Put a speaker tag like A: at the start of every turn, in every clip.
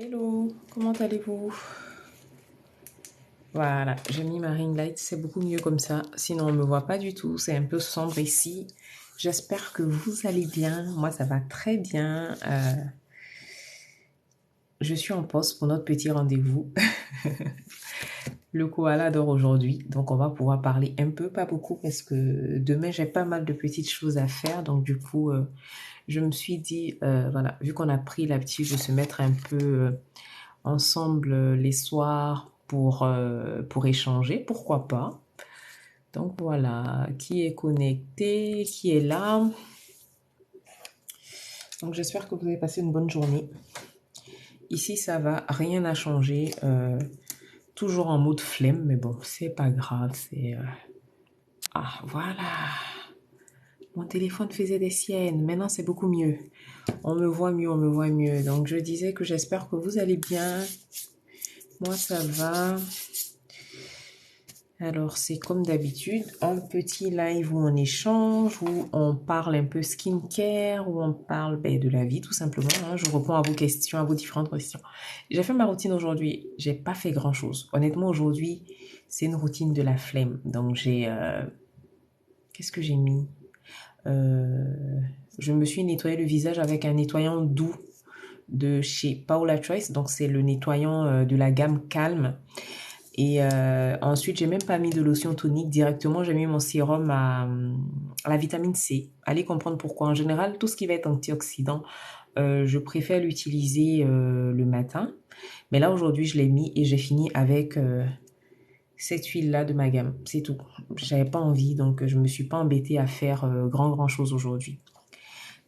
A: Hello, comment allez-vous? Voilà, j'ai mis ma ring light, c'est beaucoup mieux comme ça. Sinon, on me voit pas du tout, c'est un peu sombre ici. J'espère que vous allez bien. Moi, ça va très bien. Je suis en poste pour notre petit rendez-vous. Le koala dort aujourd'hui, donc on va pouvoir parler un peu, pas beaucoup, parce que demain, j'ai pas mal de petites choses à faire. Donc, du coup, je me suis dit, voilà, vu qu'on a pris l'habitude de se mettre un peu ensemble les soirs pour échanger, pourquoi pas. Donc voilà, qui est connecté, qui est là. Donc j'espère que vous avez passé une bonne journée. Ici ça va, rien n'a changé. Toujours en mode flemme, mais bon, c'est pas grave. Ah voilà, mon téléphone faisait des siennes. Maintenant c'est beaucoup mieux. On me voit mieux, on me voit mieux. Donc je disais que j'espère que vous allez bien. Moi ça va. Alors, c'est comme d'habitude, un petit live où on échange, où on parle un peu skincare, où on parle de la vie tout simplement, hein. Je réponds à vos questions, à vos différentes questions. J'ai fait ma routine aujourd'hui, j'ai pas fait grand-chose. Honnêtement, aujourd'hui, c'est une routine de la flemme. Donc, qu'est-ce que j'ai mis? Euh, je me suis nettoyé le visage avec un nettoyant doux de chez Paula Choice. Donc, c'est le nettoyant de la gamme Calme. Et ensuite, j'ai même pas mis de lotion tonique directement, j'ai mis mon sérum à la vitamine C. Allez comprendre pourquoi. En général, tout ce qui va être antioxydant, je préfère l'utiliser le matin. Mais là, aujourd'hui, je l'ai mis et j'ai fini avec cette huile-là de ma gamme. C'est tout. J'avais pas envie, donc je me suis pas embêtée à faire grand chose aujourd'hui.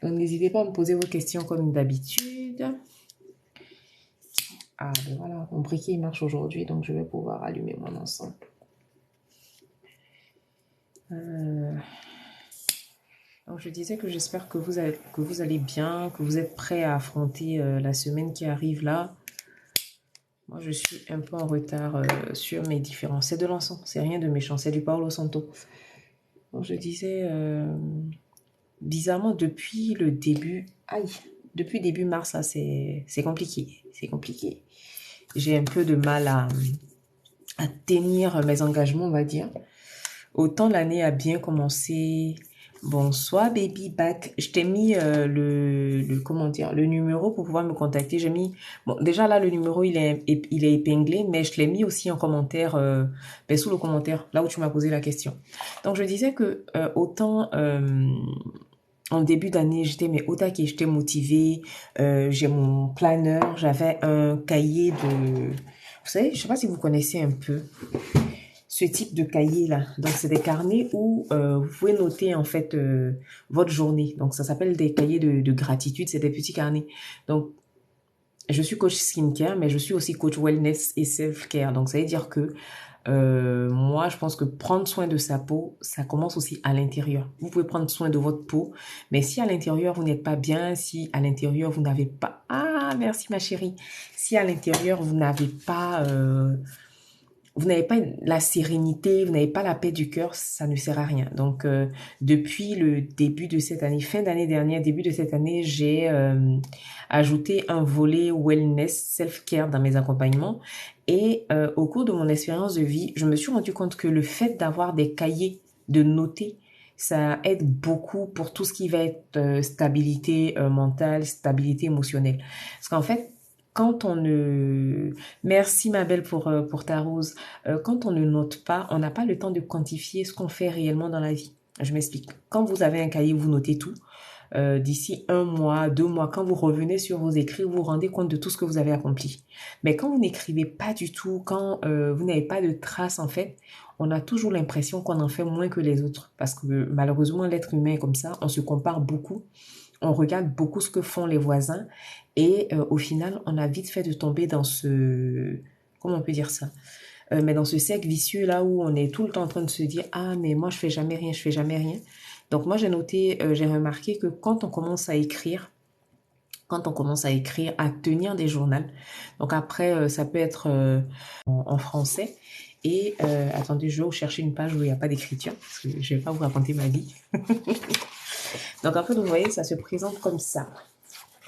A: Donc, n'hésitez pas à me poser vos questions comme d'habitude. Ah, ben voilà, mon briquet il marche aujourd'hui, donc je vais pouvoir allumer mon encens. Donc je disais que j'espère que vous allez bien, que vous êtes prêts à affronter la semaine qui arrive là. Moi, je suis un peu en retard sur mes différents. C'est de l'encens, c'est rien de méchant, c'est du Palo Santo. Donc je disais, bizarrement, depuis début mars, là, c'est compliqué. C'est compliqué. J'ai un peu de mal à tenir mes engagements, on va dire. Autant l'année a bien commencé. Bonsoir baby back. Je t'ai mis comment dire, le numéro pour pouvoir me contacter. J'ai mis bon déjà là le numéro il est épinglé, mais je l'ai mis aussi en commentaire sous le commentaire là où tu m'as posé la question. Donc je disais que autant en début d'année j'étais mais au taquet, j'étais motivée. J'ai mon planeur, j'avais un cahier de, vous savez, je sais pas si vous connaissez un peu ce type de cahier là. Donc c'est des carnets où vous pouvez noter en fait votre journée. Donc ça s'appelle des cahiers de gratitude, c'est des petits carnets. Donc je suis coach skincare, mais je suis aussi coach wellness et self-care. Donc ça veut dire que moi je pense que prendre soin de sa peau, ça commence aussi à l'intérieur. Vous pouvez prendre soin de votre peau, mais si à l'intérieur vous n'êtes pas bien, si à l'intérieur vous n'avez pas... Ah merci ma chérie. Si à l'intérieur vous n'avez pas la sérénité, vous n'avez pas la paix du cœur, ça ne sert à rien. Donc, depuis le début de cette année, fin d'année dernière, début de cette année, j'ai ajouté un volet wellness, self-care dans mes accompagnements. Et au cours de mon expérience de vie, je me suis rendu compte que le fait d'avoir des cahiers, de noter, ça aide beaucoup pour tout ce qui va être stabilité mentale, stabilité émotionnelle. Parce qu'en fait, quand on ne... Merci ma belle pour ta rose. Quand on ne note pas, on n'a pas le temps de quantifier ce qu'on fait réellement dans la vie. Je m'explique. Quand vous avez un cahier, vous notez tout. D'ici un mois, 2 mois, quand vous revenez sur vos écrits, vous vous rendez compte de tout ce que vous avez accompli. Mais quand vous n'écrivez pas du tout, quand vous n'avez pas de traces, en fait, on a toujours l'impression qu'on en fait moins que les autres. Parce que malheureusement, l'être humain est comme ça, on se compare beaucoup, on regarde beaucoup ce que font les voisins et au final, on a vite fait de tomber dans ce... Comment on peut dire ça? Mais dans ce cercle vicieux là où on est tout le temps en train de se dire ah mais moi je fais jamais rien, je fais jamais rien. Donc moi j'ai noté, j'ai remarqué que quand on commence à écrire, à tenir des journaux. Donc après ça peut être en français. Et attendez, je vais vous chercher une page où il n'y a pas d'écriture parce que je vais pas vous raconter ma vie. Donc en fait vous voyez ça se présente comme ça.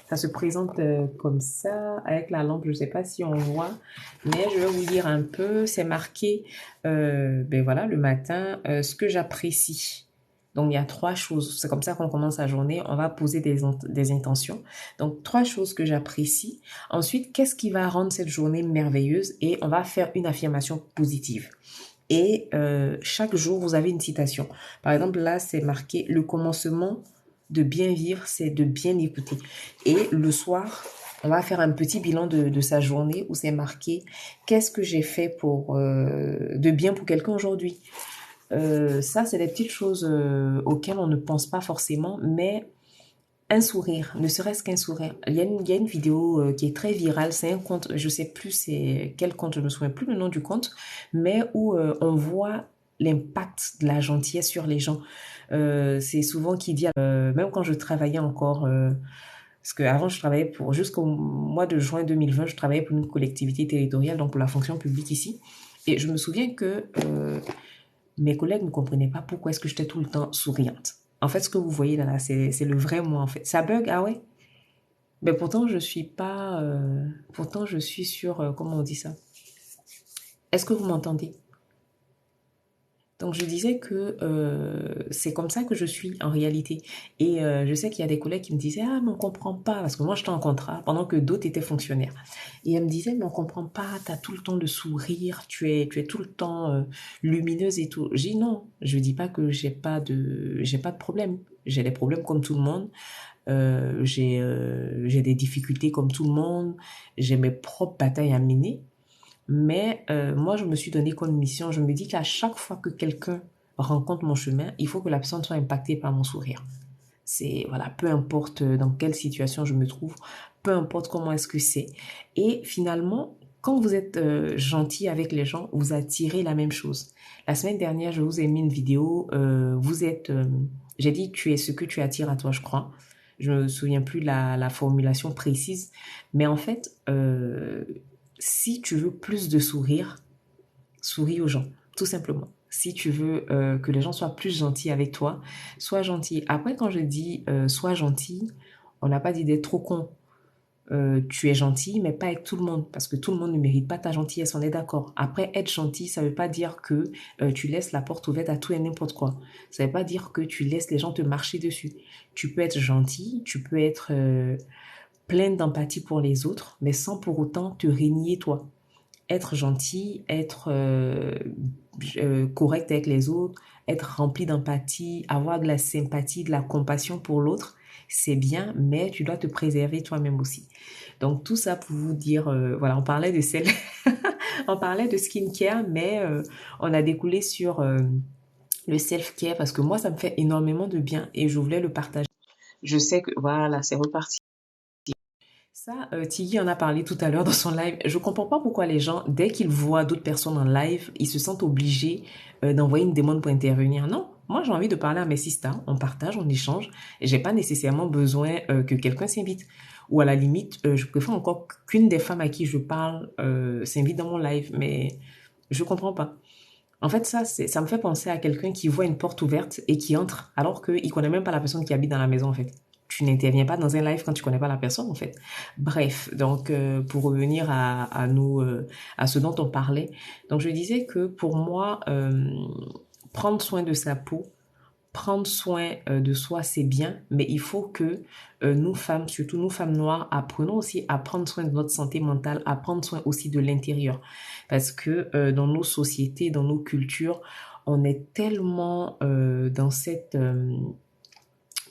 A: Ça se présente comme ça, avec la lampe, je ne sais pas si on voit, mais je vais vous lire un peu. C'est marqué, ben voilà, le matin, ce que j'apprécie. Donc, il y a trois choses. C'est comme ça qu'on commence la journée. On va poser des intentions. Donc, trois choses que j'apprécie. Ensuite, qu'est-ce qui va rendre cette journée merveilleuse? Et on va faire une affirmation positive. Et chaque jour, vous avez une citation. Par exemple, là, c'est marqué le commencement de bien vivre, c'est de bien écouter. Et le soir, on va faire un petit bilan de sa journée où c'est marqué qu'est-ce que j'ai fait pour de bien pour quelqu'un aujourd'hui. Ça, c'est des petites choses auxquelles on ne pense pas forcément, mais un sourire, ne serait-ce qu'un sourire. Il y a une vidéo qui est très virale, c'est un compte, je sais plus c'est quel compte, je me souviens plus le nom du compte, mais où on voit l'impact de la gentillesse sur les gens. C'est souvent qui dit, même quand je travaillais encore, parce qu'avant je travaillais pour, jusqu'au mois de juin 2020, je travaillais pour une collectivité territoriale, donc pour la fonction publique ici. Et je me souviens que mes collègues ne comprenaient pas pourquoi est-ce que j'étais tout le temps souriante. En fait, ce que vous voyez là, c'est le vrai moi, en fait. Ça bug, ah ouais? Mais pourtant, je suis pas... pourtant, je suis sur... comment on dit ça? Est-ce que vous m'entendez? Donc, je disais que c'est comme ça que je suis en réalité. Et je sais qu'il y a des collègues qui me disaient, ah, mais on comprend pas, parce que moi, j'étais en contrat, pendant que d'autres étaient fonctionnaires. Et elle me disait, mais on comprend pas, t'as tout le temps de sourire, tu es tout le temps lumineuse et tout. J'ai dit, non, je dis pas que j'ai pas de problème. J'ai des problèmes comme tout le monde. J'ai des difficultés comme tout le monde. J'ai mes propres batailles à mener. Mais moi, je me suis donné comme mission, je me dis qu'à chaque fois que quelqu'un rencontre mon chemin, il faut que la personne soit impactée par mon sourire. C'est, voilà, peu importe dans quelle situation je me trouve, peu importe comment est-ce que c'est. Et finalement, quand vous êtes gentil avec les gens, vous attirez la même chose. La semaine dernière, je vous ai mis une vidéo, j'ai dit, tu es ce que tu attires à toi, je crois. Je me souviens plus de la formulation précise, mais en fait, si tu veux plus de sourire, souris aux gens, tout simplement. Si tu veux que les gens soient plus gentils avec toi, sois gentil. Après, quand je dis sois gentil, on n'a pas dit d'être trop con. Tu es gentil, mais pas avec tout le monde, parce que tout le monde ne mérite pas ta gentillesse, on est d'accord. Après, être gentil, ça ne veut pas dire que tu laisses la porte ouverte à tout et n'importe quoi. Ça ne veut pas dire que tu laisses les gens te marcher dessus. Tu peux être gentil, tu peux être plein d'empathie pour les autres, mais sans pour autant te régner toi. Être gentil, être correct avec les autres, être rempli d'empathie, avoir de la sympathie, de la compassion pour l'autre, c'est bien, mais tu dois te préserver toi-même aussi. Donc tout ça pour vous dire, voilà, on parlait de celle, on parlait de skincare, mais on a découlé sur le self-care parce que moi ça me fait énormément de bien et je voulais le partager. Je sais que voilà, c'est reparti. Ça, Tiggy en a parlé tout à l'heure dans son live. Je comprends pas pourquoi les gens, dès qu'ils voient d'autres personnes en live, ils se sentent obligés d'envoyer une demande pour intervenir. Non, moi j'ai envie de parler à mes sisters. On partage, on échange. Et j'ai pas nécessairement besoin que quelqu'un s'invite. Ou à la limite, je préfère encore qu'une des femmes à qui je parle s'invite dans mon live. Mais je comprends pas. En fait, ça me fait penser à quelqu'un qui voit une porte ouverte et qui entre, alors qu'il connaît même pas la personne qui habite dans la maison, en fait. Tu n'interviens pas dans un live quand tu connais pas la personne, en fait. Bref, donc pour revenir à nous, à ce dont on parlait. Donc je disais que pour moi, prendre soin de sa peau, prendre soin de soi, c'est bien, mais il faut que nous femmes, surtout nous femmes noires, apprenons aussi à prendre soin de notre santé mentale, à prendre soin aussi de l'intérieur. Parce que dans nos sociétés, dans nos cultures, on est tellement dans cette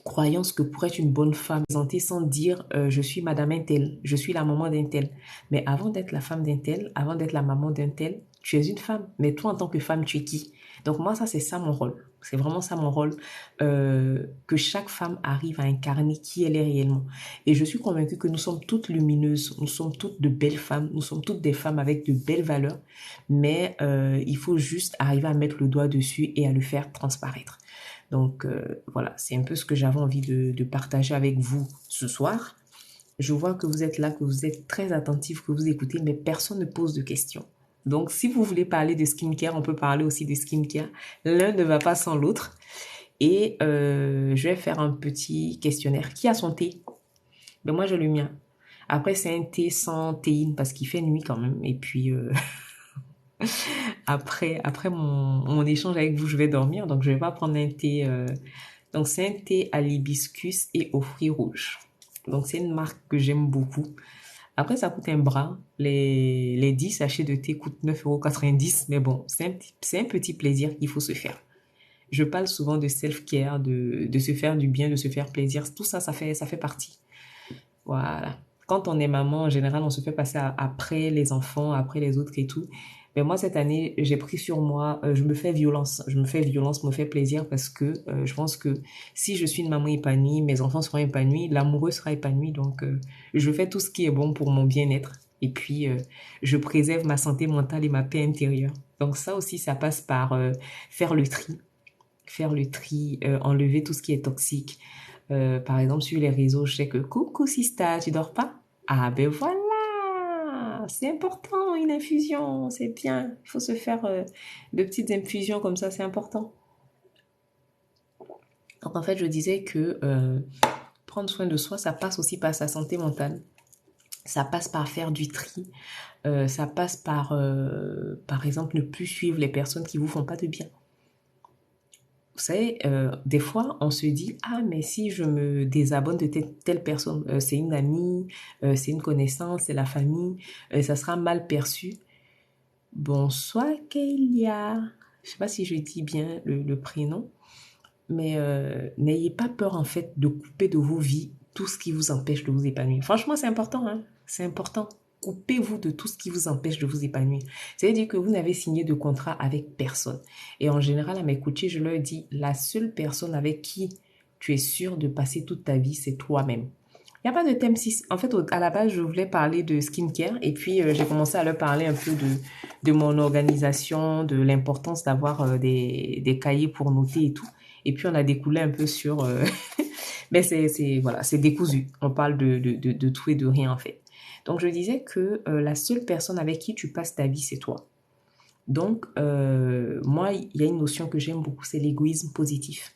A: croyance que pour être une bonne femme, présenter sans dire je suis madame un tel, je suis la maman d'un tel. Mais avant d'être la femme d'un tel, avant d'être la maman d'un tel, tu es une femme. Mais toi, en tant que femme, tu es qui? Donc moi, ça, c'est ça mon rôle. C'est vraiment ça mon rôle, que chaque femme arrive à incarner qui elle est réellement. Et je suis convaincue que nous sommes toutes lumineuses, nous sommes toutes de belles femmes, nous sommes toutes des femmes avec de belles valeurs, mais il faut juste arriver à mettre le doigt dessus et à le faire transparaître. Donc voilà, c'est un peu ce que j'avais envie de partager avec vous ce soir. Je vois que vous êtes là, que vous êtes très attentifs, que vous écoutez, mais personne ne pose de questions. Donc si vous voulez parler de skincare, on peut parler aussi de skincare. L'un ne va pas sans l'autre. Et je vais faire un petit questionnaire. Qui a son thé? Ben moi, j'ai le mien. Après, c'est un thé sans théine parce qu'il fait nuit quand même. Et puis, après mon échange avec vous, je vais dormir. Donc, je vais pas prendre un thé. Donc, c'est un thé à l'hibiscus et aux fruits rouges. Donc, c'est une marque que j'aime beaucoup. Après, ça coûte un bras. Les 10 sachets de thé coûtent 9,90 €. Mais bon, c'est un petit plaisir qu'il faut se faire. Je parle souvent de self-care, de se faire du bien, de se faire plaisir. Tout ça, ça fait partie. Voilà. Quand on est maman, en général, on se fait passer après les enfants, après les autres et tout. Mais moi, cette année, j'ai pris sur moi, je me fais violence. Je me fais violence, me fais plaisir parce que je pense que si je suis une maman épanouie, mes enfants seront épanouis, l'amoureux sera épanoui. Donc, je fais tout ce qui est bon pour mon bien-être. Et puis, je préserve ma santé mentale et ma paix intérieure. Donc, ça aussi, ça passe par faire le tri. Faire le tri, enlever tout ce qui est toxique. Par exemple, sur les réseaux, je sais que coucou Sista, tu dors pas? Ah ben voilà, c'est important, une infusion, c'est bien. Il faut se faire de petites infusions comme ça, c'est important. Donc en fait, je disais que prendre soin de soi, ça passe aussi par sa santé mentale. Ça passe par faire du tri. Ça passe par exemple, ne plus suivre les personnes qui vous font pas de bien. Vous savez, des fois, on se dit, ah, mais si je me désabonne de telle personne, c'est une amie, c'est une connaissance, c'est la famille, ça sera mal perçu. Bonsoir, Kélia. Je sais pas si je dis bien le prénom, mais n'ayez pas peur, en fait, de couper de vos vies tout ce qui vous empêche de vous épanouir. Franchement, c'est important, hein. C'est important. Coupez-vous de tout ce qui vous empêche de vous épanouir. C'est-à-dire que vous n'avez signé de contrat avec personne. Et en général, à mes coachés, je leur dis, la seule personne avec qui tu es sûr de passer toute ta vie, c'est toi-même. Il n'y a pas de thème 6. En fait, à la base, je voulais parler de skincare et puis j'ai commencé à leur parler un peu de mon organisation, de l'importance d'avoir des cahiers pour noter et tout. Et puis, on a découlé un peu sur... mais voilà, c'est décousu. On parle de tout et de rien, en fait. Donc, je disais que la seule personne avec qui tu passes ta vie, c'est toi. Donc, moi, il y a une notion que j'aime beaucoup, c'est l'égoïsme positif.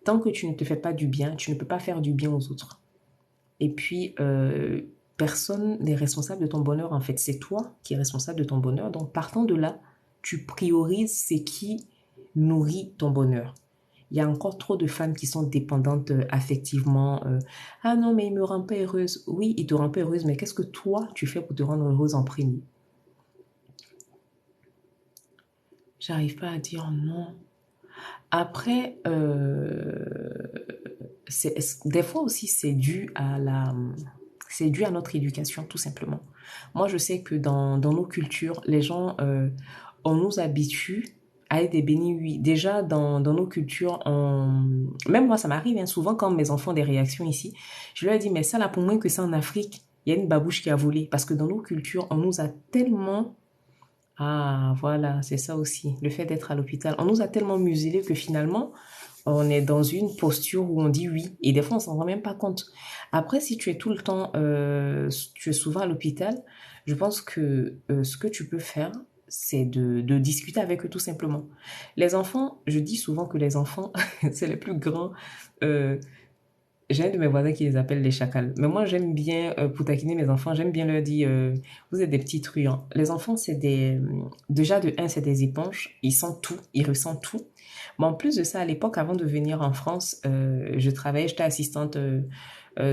A: Tant que tu ne te fais pas du bien, tu ne peux pas faire du bien aux autres. Et puis, personne n'est responsable de ton bonheur, en fait. C'est toi qui es responsable de ton bonheur. Donc, partant de là, tu priorises ce qui nourrit ton bonheur. Il y a encore trop de femmes qui sont dépendantes affectivement. Ah non, mais il me rend pas heureuse. Oui, il te rend pas heureuse, mais qu'est-ce que toi, tu fais pour te rendre heureuse en premier? J'arrive pas à dire non. Après, des fois aussi, c'est dû à notre éducation, tout simplement. Moi, je sais que dans nos cultures, les gens, on nous habitue à être des bénis, oui. Déjà, dans nos cultures, même moi, ça m'arrive hein, souvent quand mes enfants ont des réactions ici, je leur dis, mais ça, là, pour moins que ça en Afrique, il y a une babouche qui a volé. Parce que dans nos cultures, on nous a tellement ah, voilà, c'est ça aussi, le fait d'être à l'hôpital. On nous a tellement muselés que finalement, on est dans une posture où on dit oui. Et des fois, on s'en rend même pas compte. Après, si tu es tout le temps, tu es souvent à l'hôpital, je pense que ce que tu peux faire, c'est de discuter avec eux tout simplement. Les enfants, je dis souvent que les enfants, c'est les plus grands. euh, j'ai un de mes voisins qui les appelle les chacals. Mais moi, j'aime bien, pour taquiner mes enfants, j'aime bien leur dire, vous êtes des petits truands. Les enfants, déjà de un, c'est des éponges. Ils sentent tout, ils ressentent tout. Mais en plus de ça, à l'époque, avant de venir en France, je travaillais, j'étais assistante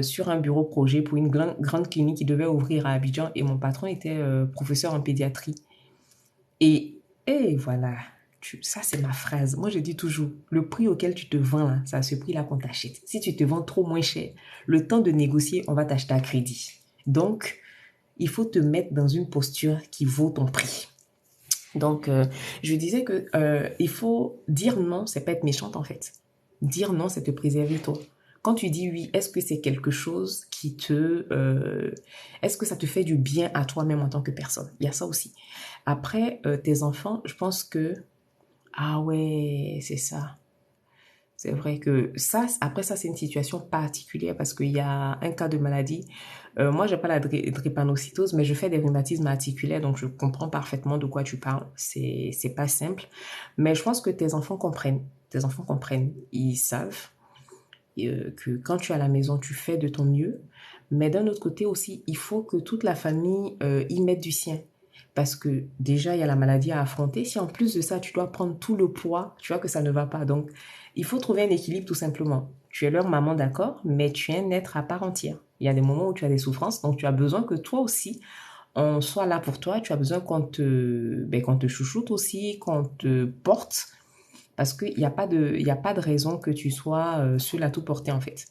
A: sur un bureau projet pour une grande clinique qui devait ouvrir à Abidjan et mon patron était professeur en pédiatrie. Et voilà, ça c'est ma phrase. Moi je dis toujours, le prix auquel tu te vends là, c'est à ce prix-là qu'on t'achète. Si tu te vends trop moins cher, le temps de négocier, on va t'acheter à crédit. Donc, il faut te mettre dans une posture qui vaut ton prix. Donc, je disais que il faut dire non, c'est pas être méchante en fait. Dire non, c'est te préserver toi. Quand tu dis oui, est-ce que c'est quelque chose est-ce que ça te fait du bien à toi-même en tant que personne? Il y a ça aussi. Après, tes enfants, je pense que ah ouais, c'est ça. C'est vrai que ça, après ça, c'est une situation particulière parce qu'il y a un cas de maladie. Moi, j'ai pas la drépanocytose, mais je fais des rhumatismes articulaires, donc je comprends parfaitement de quoi tu parles. C'est pas simple, mais je pense que tes enfants comprennent. Tes enfants comprennent. Ils savent que quand tu es à la maison, tu fais de ton mieux, Mais d'un autre côté aussi, il faut que toute la famille y mette du sien. Parce que déjà, il y a la maladie à affronter. Si en plus de ça, tu dois prendre tout le poids, tu vois que ça ne va pas. Donc, il faut trouver un équilibre tout simplement. Tu es leur maman, d'accord, mais tu es un être à part entière. Il y a des moments où tu as des souffrances, donc tu as besoin que toi aussi, on soit là pour toi. Tu as besoin qu'on te chouchoute aussi, qu'on te porte. Parce qu'il n'y a pas de, il y a pas de raison que tu sois seul à tout porter, en fait.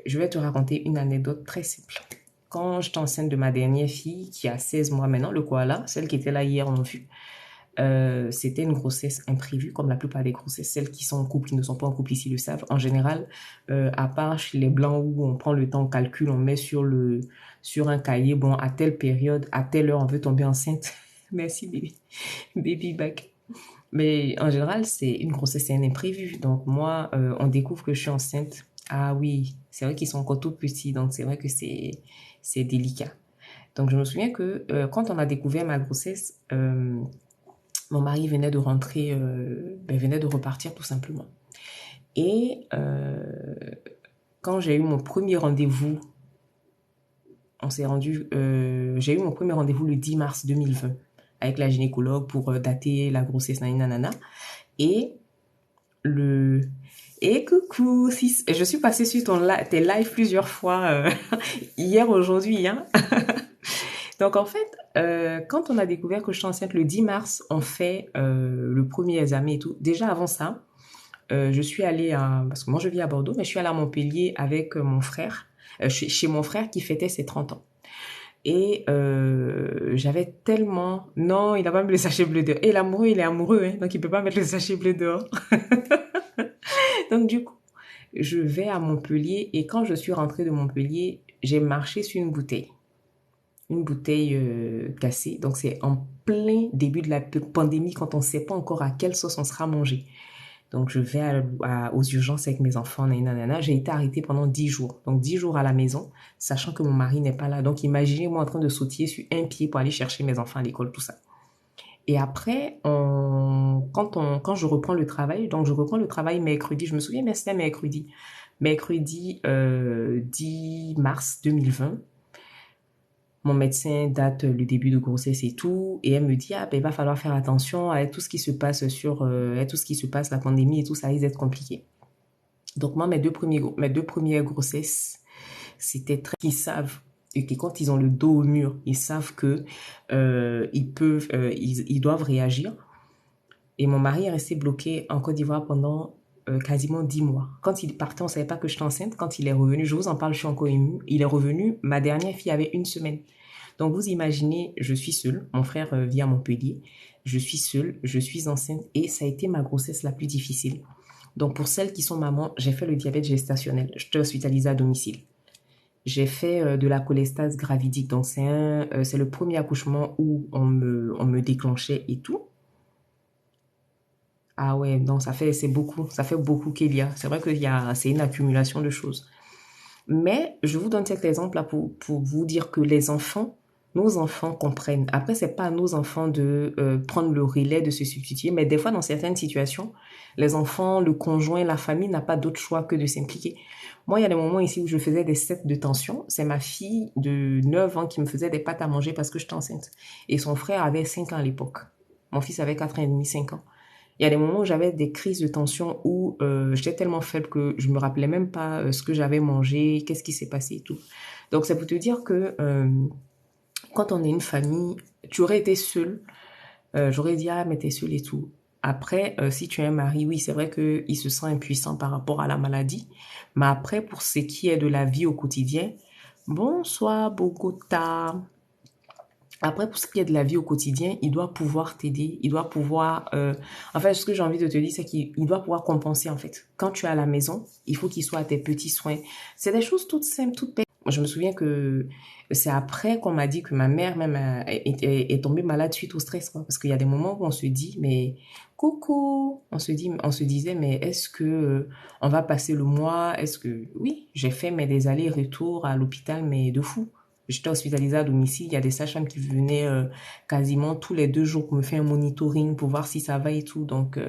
A: Je vais te raconter une anecdote très simple. Quand j'étais enceinte de ma dernière fille, qui a 16 mois maintenant, le koala, celle qui était là hier en vue, c'était une grossesse imprévue, comme la plupart des grossesses. Celles qui sont en couple, qui ne sont pas en couple ici le savent. En général, à part chez les blancs où on prend le temps, on calcule, on met sur un cahier, bon, à telle période, à telle heure, on veut tomber enceinte. Merci, baby. Baby back. Mais en général, c'est une grossesse, c'est un imprévu. Donc moi, on découvre que je suis enceinte. Ah oui, c'est vrai qu'ils sont encore tout petits, donc c'est vrai que c'est délicat. Donc je me souviens que quand on a découvert ma grossesse, mon mari venait de rentrer, venait de repartir tout simplement. Et quand j'ai eu mon premier rendez-vous, j'ai eu mon premier rendez-vous le 10 mars 2020 avec la gynécologue pour dater la grossesse, nanana. Et le et coucou, je suis passée sur tes lives plusieurs fois hier, aujourd'hui, hein. Donc en fait, quand on a découvert que je suis enceinte le 10 mars, on fait le premier examen et tout. Déjà avant ça, je suis allée parce que moi je vis à Bordeaux, mais je suis allée à Montpellier avec mon frère, chez mon frère qui fêtait ses 30 ans. Et j'avais tellement... Non, il n'a pas mis le sachet bleu dehors. Et l'amoureux, il est amoureux, hein, donc il peut pas mettre le sachet bleu dehors. Donc du coup, je vais à Montpellier et quand je suis rentrée de Montpellier, j'ai marché sur une bouteille cassée. Donc c'est en plein début de la pandémie quand on ne sait pas encore à quelle sauce on sera mangé. Donc je vais aux urgences avec mes enfants, nanana. J'ai été arrêtée pendant 10 jours. Donc 10 jours à la maison, sachant que mon mari n'est pas là. Donc imaginez-moi en train de sautiller sur un pied pour aller chercher mes enfants à l'école, tout ça. Et après, quand je reprends le travail, donc je reprends le travail mercredi, je me souviens, mais c'était mercredi 10 mars 2020. Mon médecin date le début de grossesse et tout, et elle me dit, ah, ben, il va falloir faire attention à tout ce qui se passe à tout ce qui se passe, la pandémie et tout, ça risque d'être compliqué. Donc moi, mes deux premières grossesses, c'était très, ils savent, et que quand ils ont le dos au mur, ils savent que ils doivent réagir. Et mon mari est resté bloqué en Côte d'Ivoire pendant quasiment 10 mois. Quand il partait, on ne savait pas que j'étais enceinte. Quand il est revenu, je vous en parle, je suis encore émue. Il est revenu, ma dernière fille avait 1 semaine. Donc vous imaginez, je suis seule, mon frère vit à Montpellier, je suis seule, je suis enceinte et ça a été ma grossesse la plus difficile. Donc pour celles qui sont mamans, j'ai fait le diabète gestationnel, je t'ai hospitalisée à domicile. J'ai fait de la cholestase gravidique, donc c'est le premier accouchement où on me déclenchait et tout. Ah ouais, non, ça fait beaucoup qu'il y a. C'est vrai c'est une accumulation de choses. Mais je vous donne cet exemple-là pour vous dire que nos enfants comprennent. Après, c'est pas à nos enfants de prendre le relais, de se substituer, mais des fois, dans certaines situations, les enfants, le conjoint, la famille n'a pas d'autre choix que de s'impliquer. Moi, il y a des moments ici où je faisais des sets de tension. C'est ma fille de 9 ans qui me faisait des pâtes à manger parce que j'étais enceinte. Et son frère avait 5 ans à l'époque. Mon fils avait 4 ans et demi, 5 ans. Il y a des moments où j'avais des crises de tension où j'étais tellement faible que je me rappelais même pas ce que j'avais mangé, qu'est-ce qui s'est passé et tout. Donc c'est pour te dire que quand on est une famille, tu aurais été seule, j'aurais dit ah mais t'es seule et tout. Après, si tu es un mari, oui, c'est vrai qu'il se sent impuissant par rapport à la maladie. Mais après, pour ce qui est de la vie au quotidien, bonsoir Bogota. Après, pour ce qui est de la vie au quotidien, il doit pouvoir t'aider, il doit pouvoir... En fait, ce que j'ai envie de te dire, c'est qu'il doit pouvoir compenser, en fait. Quand tu es à la maison, il faut qu'il soit à tes petits soins. C'est des choses toutes simples, toutes bêtes. Je me souviens que c'est après qu'on m'a dit que ma mère même est tombée malade suite au stress, quoi. Parce qu'il y a des moments où on se dit, mais coucou, on se disait, mais est-ce que on va passer le mois? Est-ce que... Oui, j'ai fait des allers-retours à l'hôpital, mais de fou. J'étais hospitalisée à domicile. Il y a des sages-femmes qui venaient quasiment tous les 2 jours pour me faire un monitoring pour voir si ça va et tout. Donc,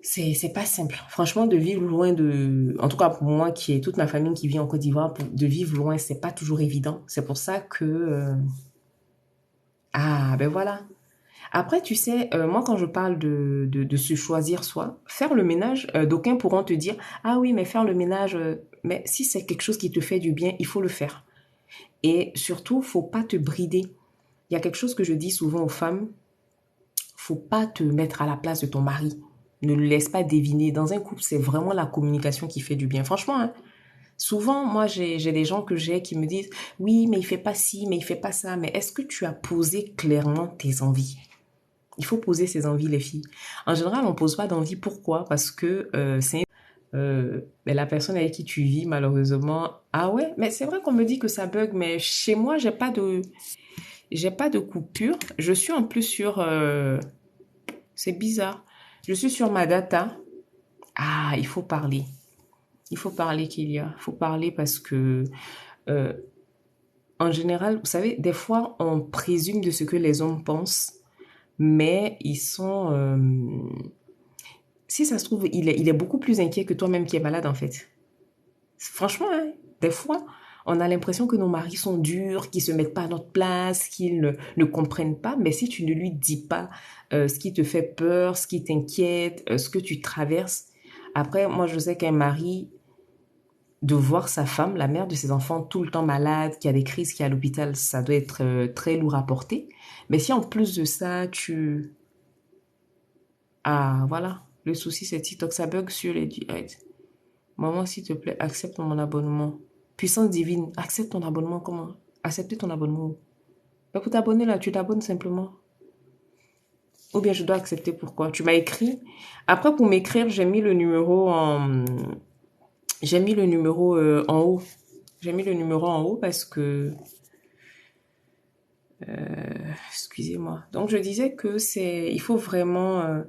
A: c'est pas simple. Franchement, de vivre loin de, en tout cas pour moi qui est toute ma famille qui vit en Côte d'Ivoire, de vivre loin, c'est pas toujours évident. C'est pour ça que, ah, ben voilà. Après, tu sais, moi, quand je parle de se choisir soi, faire le ménage, d'aucuns pourront te dire, ah oui, mais faire le ménage, mais si c'est quelque chose qui te fait du bien, il faut le faire. Et surtout, faut pas te brider. Il y a quelque chose que je dis souvent aux femmes, faut pas te mettre à la place de ton mari. Ne le laisse pas deviner. Dans un couple, c'est vraiment la communication qui fait du bien. Franchement, hein, souvent, moi, j'ai des gens que j'ai qui me disent, oui, mais il fait pas ci, mais il fait pas ça. Mais est-ce que tu as posé clairement tes envies? Il faut poser ses envies, les filles. En général, on pose pas d'envie. Pourquoi? Parce que ben, la personne avec qui tu vis, malheureusement, ah ouais, mais c'est vrai qu'on me dit que ça bug, mais chez moi, j'ai pas de coupure. Je suis en plus sur, c'est bizarre. Je suis sur ma data. Ah, il faut parler. Il faut parler qu'il y a. Il faut parler parce que, euh, en général, vous savez, des fois, on présume de ce que les hommes pensent, mais ils sont, si ça se trouve, il est beaucoup plus inquiet que toi-même qui es malade, en fait. Franchement, hein, des fois, on a l'impression que nos maris sont durs, qu'ils se mettent pas à notre place, qu'ils ne comprennent pas. Mais si tu ne lui dis pas ce qui te fait peur, ce qui t'inquiète, ce que tu traverses, après, moi, je sais qu'un mari, de voir sa femme, la mère de ses enfants, tout le temps malade, qui a des crises, qui est à l'hôpital, ça doit être très lourd à porter. Mais si en plus de ça, tu... Ah, voilà. Le souci, c'est TikTok, ça bug sur les directs. Maman, s'il te plaît, accepte mon abonnement. Puissance divine, accepte ton abonnement. Comment? Accepter ton abonnement. Mais pour t'abonner là, tu t'abonnes simplement. Ou bien je dois accepter pourquoi? Tu m'as écrit. Après, pour m'écrire, j'ai mis le numéro en... J'ai mis le numéro en haut. J'ai mis le numéro en haut parce que... Excusez-moi. Donc, je disais que c'est... Il faut vraiment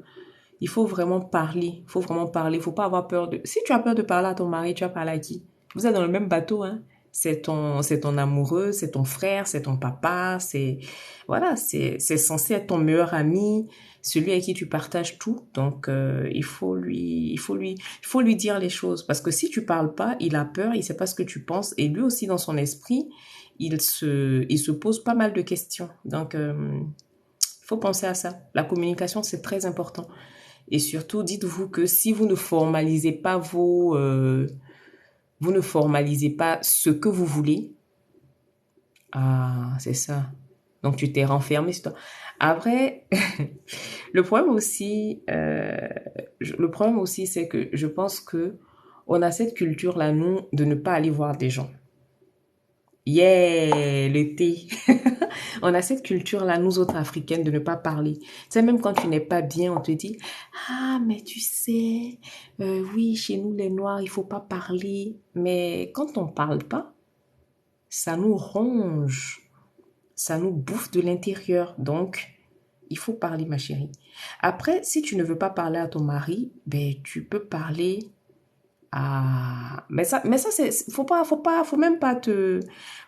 A: parler. Il faut vraiment parler. Il faut pas avoir peur de... Si tu as peur de parler à ton mari, tu vas parler à qui? Vous êtes dans le même bateau, hein? C'est ton amoureux, c'est ton frère, c'est ton papa, c'est... Voilà, c'est censé être ton meilleur ami, celui avec qui tu partages tout. Donc, il faut lui dire les choses. Parce que si tu parles pas, il a peur, il sait pas ce que tu penses. Et lui aussi, dans son esprit, il se pose pas mal de questions. Donc, faut penser à ça. La communication, c'est très important. Et surtout, dites-vous que si vous ne formalisez pas vous ne formalisez pas ce que vous voulez, ah, c'est ça. Donc tu t'es renfermé sur toi. Après, le problème aussi, le problème aussi, c'est que je pense que on a cette culture-là, nous, de ne pas aller voir des gens. Yeah, le thé. On a cette culture-là, nous autres Africaines, de ne pas parler. Tu sais, même quand tu n'es pas bien, on te dit, ah, mais tu sais, oui, chez nous, les Noirs, il faut pas parler. Mais quand on parle pas, ça nous ronge, ça nous bouffe de l'intérieur. Donc, il faut parler, ma chérie. Après, si tu ne veux pas parler à ton mari, ben, tu peux parler ah, mais ça c'est, faut même pas te,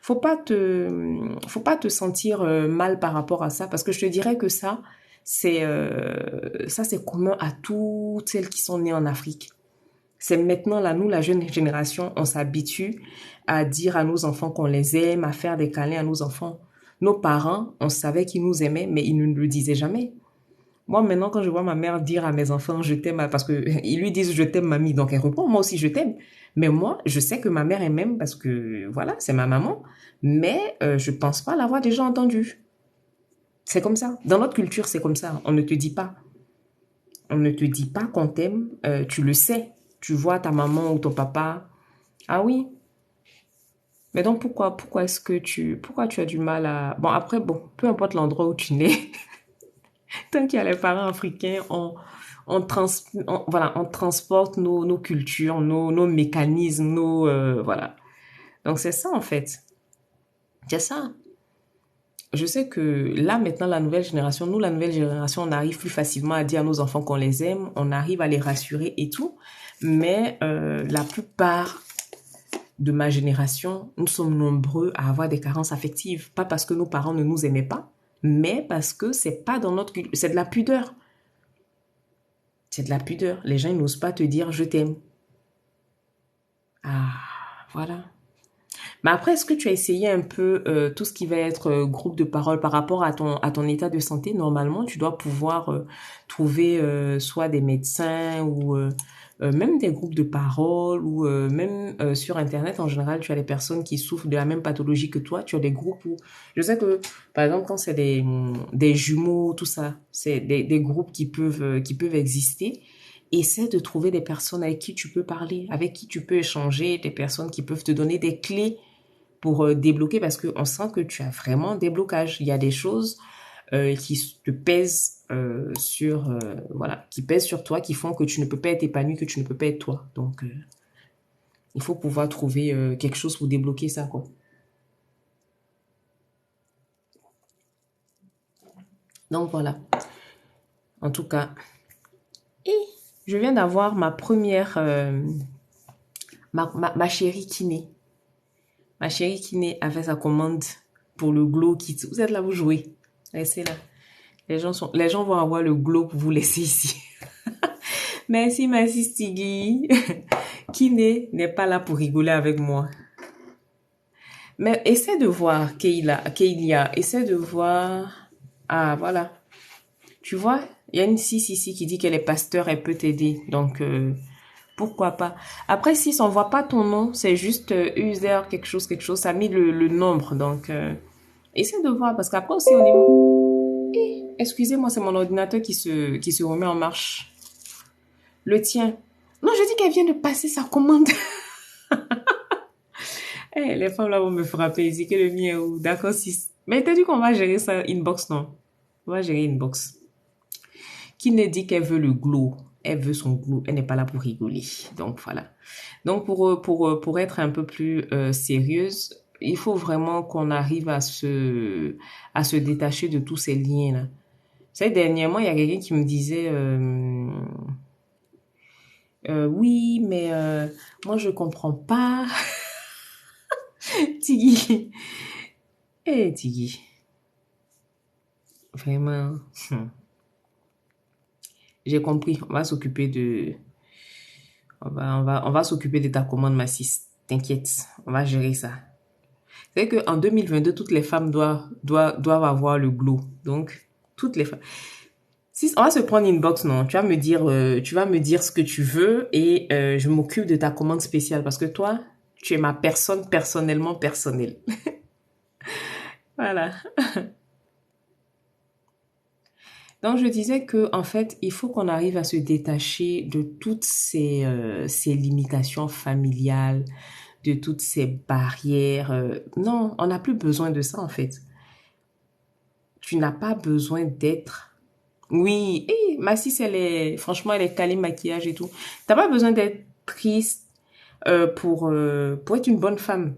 A: faut pas te sentir mal par rapport à ça, parce que je te dirais que ça c'est commun à toutes celles qui sont nées en Afrique. C'est maintenant là, nous, la jeune génération, on s'habitue à dire à nos enfants qu'on les aime, à faire des câlins à nos enfants. Nos parents, on savait qu'ils nous aimaient, mais ils ne le disaient jamais. Moi, maintenant, quand je vois ma mère dire à mes enfants, je t'aime, parce que ils lui disent, je t'aime, mamie, donc elle répond, moi aussi, je t'aime. Mais moi, je sais que ma mère, elle m'aime parce que, voilà, c'est ma maman. Mais je pense pas l'avoir déjà entendu. C'est comme ça. Dans notre culture, c'est comme ça. On ne te dit pas. On ne te dit pas qu'on t'aime. Tu le sais. Tu vois ta maman ou ton papa. Ah oui. Mais donc, pourquoi tu as du mal à... Bon, après, bon, peu importe l'endroit où tu nais, tant qu'il y a les parents africains, voilà, on transporte nos cultures, nos mécanismes, voilà. Donc c'est ça en fait. C'est ça. Je sais que là maintenant la nouvelle génération, nous la nouvelle génération, on arrive plus facilement à dire à nos enfants qu'on les aime, on arrive à les rassurer et tout. Mais la plupart de ma génération, nous sommes nombreux à avoir des carences affectives, pas parce que nos parents ne nous aimaient pas, mais parce que c'est pas dans notre culture, c'est de la pudeur. C'est de la pudeur. Les gens, ils n'osent pas te dire je t'aime. Ah, voilà. Mais après, est-ce que tu as essayé un peu tout ce qui va être groupe de parole par rapport à ton état de santé? Normalement, tu dois pouvoir trouver soit des médecins ou même des groupes de parole ou même sur Internet, en général, tu as des personnes qui souffrent de la même pathologie que toi. Tu as des groupes où... Je sais que, par exemple, quand c'est des jumeaux, tout ça, c'est des groupes qui peuvent exister. Essaie de trouver des personnes avec qui tu peux parler, avec qui tu peux échanger, des personnes qui peuvent te donner des clés pour débloquer parce qu'on sent que tu as vraiment des blocages. Il y a des choses qui te pèsent voilà, qui pèsent sur toi, qui font que tu ne peux pas être épanoui, que tu ne peux pas être toi. Donc, il faut pouvoir trouver quelque chose pour débloquer ça, quoi. Donc, voilà. En tout cas, et je viens d'avoir ma première, ma chérie kiné. Ma chérie kiné a fait sa commande pour le Glow Kit. Vous êtes là, vous jouez. Restez là. Les gens vont avoir le glow pour vous laisser ici. Merci, merci Stiggy. N'est pas là pour rigoler avec moi. Mais essaie de voir Keilia. Essaie de voir. Ah, voilà. Tu vois, il y a une sis ici qui dit qu'elle est pasteur, elle peut t'aider. Donc, pourquoi pas. Après, si ça voit pas ton nom, c'est juste user quelque chose. Ça a mis le nombre. Donc, essaie de voir. Parce qu'après aussi, au niveau... Excusez-moi, c'est mon ordinateur qui se remet en marche. Le tien. Non, je dis qu'elle vient de passer sa commande. Eh, les femmes là vont me frapper ici que le mien ou d'accord 6. Mais t'as dit qu'on va gérer ça inbox, non? On va gérer inbox. Qui ne dit qu'elle veut le glow? Elle veut son glow. Elle n'est pas là pour rigoler. Donc voilà. Donc pour être un peu plus sérieuse, il faut vraiment qu'on arrive à se détacher de tous ces liens-là. Vous savez, dernièrement, il y a quelqu'un qui me disait oui, mais moi je comprends pas. Tiggy. Eh, Tiggy. Vraiment. J'ai compris. On va s'occuper de ta commande, ma sis. T'inquiète. On va gérer ça. C'est qu'en 2022, toutes les femmes doivent avoir le glow. Donc, toutes les femmes. Si, on va se prendre une box, non? Tu vas me dire ce que tu veux et je m'occupe de ta commande spéciale parce que toi, tu es ma personne personnellement personnelle. Voilà. Donc, je disais que, en fait, il faut qu'on arrive à se détacher de toutes ces limitations familiales, de toutes ces barrières. Non, on n'a plus besoin de ça, en fait. Tu n'as pas besoin d'être... Oui, ma sis, franchement, elle est calée maquillage et tout. T'as pas besoin d'être triste pour être une bonne femme.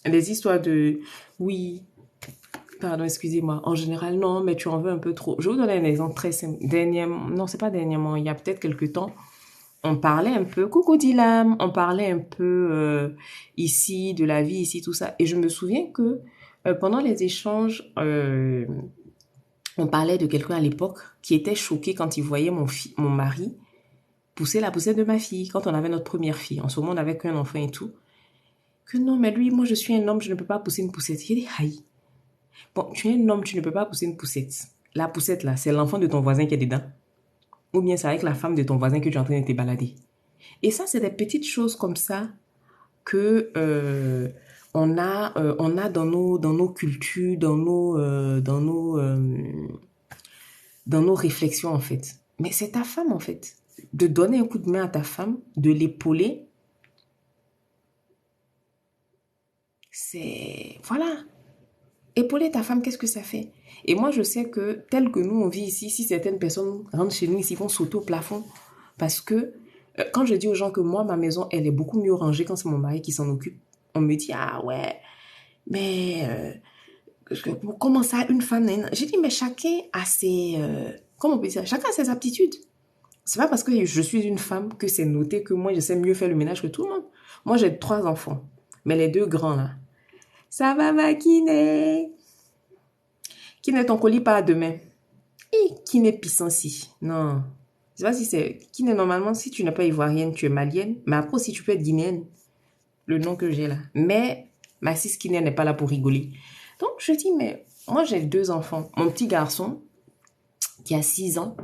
A: Les histoires de... Oui, pardon, excusez-moi. En général, non, mais tu en veux un peu trop. Je vais vous donner un exemple très simple. Dernièrement, non, c'est pas dernièrement, il y a peut-être quelque temps, on parlait un peu, coucou Dilam, on parlait un peu ici, de la vie, ici, tout ça. Et je me souviens que pendant les échanges, on parlait de quelqu'un à l'époque qui était choqué quand il voyait mon mari pousser la poussette de ma fille, quand on avait notre première fille. En ce moment, on n'avait qu'un enfant et tout. Que non, mais lui, moi, je suis un homme, je ne peux pas pousser une poussette. J'ai dit, aïe. Bon, tu es un homme, tu ne peux pas pousser une poussette. La poussette, là, c'est l'enfant de ton voisin qui est dedans. Ou bien c'est avec la femme de ton voisin que tu es en train de te balader. Et ça, c'est des petites choses comme ça que on a dans nos cultures, dans nos réflexions, en fait. Mais c'est ta femme, en fait. De donner un coup de main à ta femme, de l'épauler, c'est... Voilà. Épauler ta femme, qu'est-ce que ça fait? Et moi, je sais que, tel que nous, on vit ici, si certaines personnes rentrent chez nous, ici, vont sauter au plafond. Parce que, quand je dis aux gens que moi, ma maison, elle est beaucoup mieux rangée quand c'est mon mari qui s'en occupe, on me dit, ah ouais, mais comment ça, une femme... J'ai dit, mais chacun a ses... comment on peut dire? Chacun a ses aptitudes. C'est pas parce que je suis une femme que c'est noté que moi, je sais mieux faire le ménage que tout le monde. Moi, j'ai 3 enfants. Mais les 2 grands, là, ça va, ma kiné? Qui n'est ton colis pas demain? Et qui n'est pissenci? Non. Je sais pas si c'est... Qui n'est normalement, si tu n'es pas ivoirienne, tu es malienne. Mais après aussi, tu peux être guinéenne. Le nom que j'ai là. Mais ma cis guinéenne n'est pas là pour rigoler. Donc, je dis, mais moi, j'ai deux enfants. Mon petit garçon, qui a 6 ans,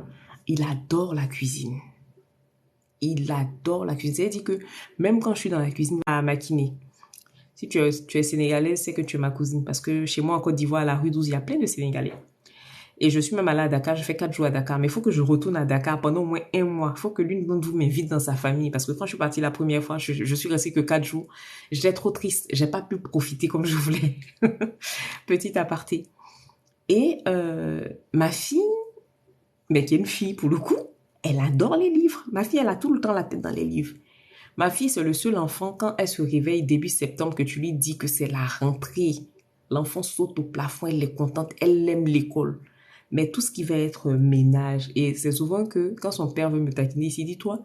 A: il adore la cuisine. Il adore la cuisine. C'est-à-dire que même quand je suis dans la cuisine, à maquiner. Si tu es sénégalaise, c'est que tu es ma cousine. Parce que chez moi, en Côte d'Ivoire, à la rue 12, il y a plein de Sénégalais. Et je suis même allée à Dakar, je fais 4 jours à Dakar. Mais il faut que je retourne à Dakar pendant au moins un mois. Il faut que l'une d'entre vous m'invite dans sa famille. Parce que quand je suis partie la première fois, je suis restée que 4 jours. J'étais trop triste. J'ai pas pu profiter comme je voulais. Petit aparté. Et ma fille, mais qui est une fille pour le coup, elle adore les livres. Ma fille, elle a tout le temps la tête dans les livres. Ma fille, c'est le seul enfant, quand elle se réveille début septembre, que tu lui dis que c'est la rentrée. L'enfant saute au plafond, elle est contente, elle aime l'école. Mais tout ce qui va être ménage, et c'est souvent que quand son père veut me taquiner, il dit, toi,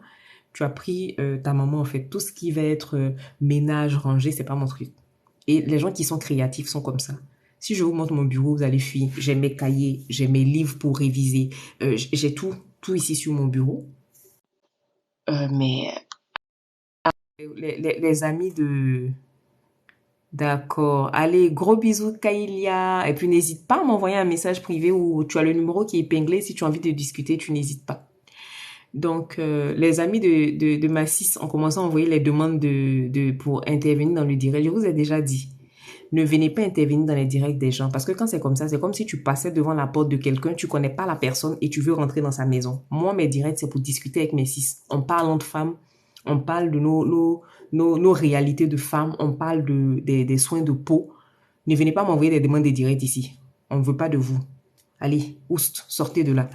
A: tu as pris ta maman, en fait, tout ce qui va être ménage, rangé, c'est pas mon truc. Et les gens qui sont créatifs sont comme ça. Si je vous montre mon bureau, vous allez fuir. J'ai mes cahiers, j'ai mes livres pour réviser. J'ai tout ici sur mon bureau. Mais les amis de... D'accord. Allez, gros bisous, Kailia. Et puis, n'hésite pas à m'envoyer un message privé où tu as le numéro qui est épinglé. Si tu as envie de discuter, tu n'hésites pas. Donc, les amis de ma sis ont commencé à envoyer les demandes pour intervenir dans le direct. Je vous ai déjà dit, ne venez pas intervenir dans les directs des gens. Parce que quand c'est comme ça, c'est comme si tu passais devant la porte de quelqu'un, tu connais pas la personne et tu veux rentrer dans sa maison. Moi, mes directs, c'est pour discuter avec mes sis. On parle entre femmes, on parle de nos réalités de femmes, on parle des soins de peau. Ne venez pas m'envoyer des demandes de direct ici. On ne veut pas de vous. Allez, oust, sortez de là.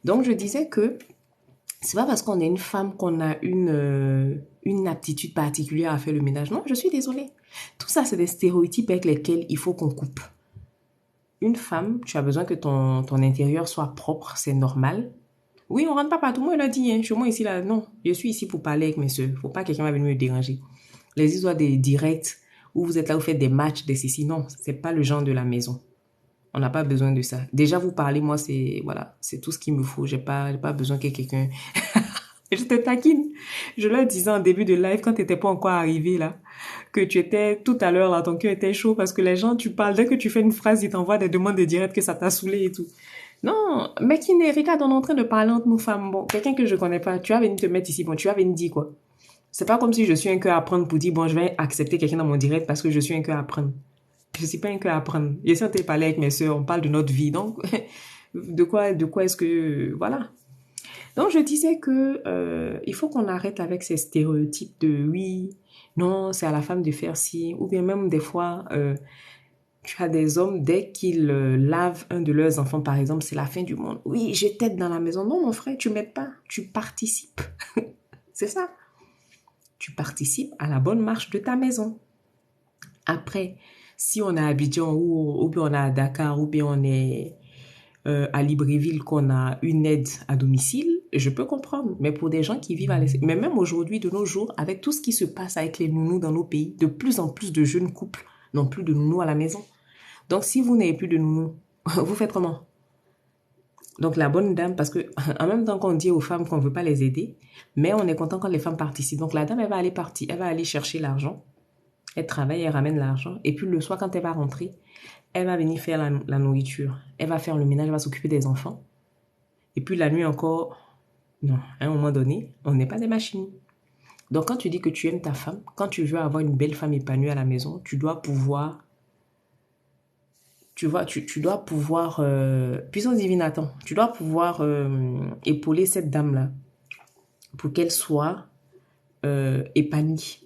A: Donc, je disais que c'est pas parce qu'on est une femme qu'on a une aptitude particulière à faire le ménage. Non, je suis désolée. Tout ça, c'est des stéréotypes avec lesquels il faut qu'on coupe. Une femme, tu as besoin que ton intérieur soit propre, c'est normal. Oui, on rentre pas partout. Moi, il a dit, hein, chez moi ici, là, non. Je suis ici pour parler avec mes soeurs. Faut pas que quelqu'un va venir me déranger. Les histoires des directs où vous êtes là, vous faites des matchs, des ceci. Non, c'est pas le genre de la maison. On n'a pas besoin de ça. Déjà, vous parlez, moi, voilà, c'est tout ce qu'il me faut. J'ai pas besoin que quelqu'un... Je te taquine. Je leur disais en début de live, quand tu n'étais pas encore arrivé, là, que tu étais, tout à l'heure, là, ton cœur était chaud parce que les gens, tu parles, dès que tu fais une phrase, ils t'envoient des demandes de direct que ça t'a saoulé et tout. Non, mais qui n'est, regarde, on est en train de parler entre nous femmes. Bon, quelqu'un que je connais pas, tu vas venir te mettre ici, bon, tu vas venir dire quoi? C'est pas comme si je suis un cœur à prendre pour dire, bon, je vais accepter quelqu'un dans mon direct parce que je suis un cœur à prendre. Je suis pas un cœur à prendre. Je suis en train de parler avec mes sœurs, on parle de notre vie, donc, de quoi est-ce que, voilà. Donc, je disais que il faut qu'on arrête avec ces stéréotypes de oui, non, c'est à la femme de faire ci, ou bien même des fois, tu as des hommes, dès qu'ils lavent un de leurs enfants, par exemple, c'est la fin du monde. Oui, je t'aide dans la maison. Non, mon frère, tu m'aides pas, tu participes. C'est ça. Tu participes à la bonne marche de ta maison. Après, si on est à Abidjan ou bien on est à Dakar ou bien on est à Libreville qu'on a une aide à domicile, je peux comprendre. Mais pour des gens qui vivent à l'extérieur, mais même aujourd'hui, de nos jours, avec tout ce qui se passe avec les nounous dans nos pays, de plus en plus de jeunes couples n'ont plus de nounous à la maison. Donc, si vous n'avez plus de nounous, vous faites comment? Donc, la bonne dame, parce que en même temps qu'on dit aux femmes qu'on ne veut pas les aider, mais on est content quand les femmes participent. Donc, la dame, elle va aller partir, elle va aller chercher l'argent. Elle travaille, elle ramène l'argent. Et puis, le soir, quand elle va rentrer, elle va venir faire la nourriture. Elle va faire le ménage, elle va s'occuper des enfants. Et puis, la nuit encore, non, à un moment donné, on n'est pas des machines. Donc, quand tu dis que tu aimes ta femme, quand tu veux avoir une belle femme épanouie à la maison, tu dois pouvoir, tu vois, tu dois pouvoir, puissance divine, attends, tu dois pouvoir épauler cette dame-là pour qu'elle soit épanouie.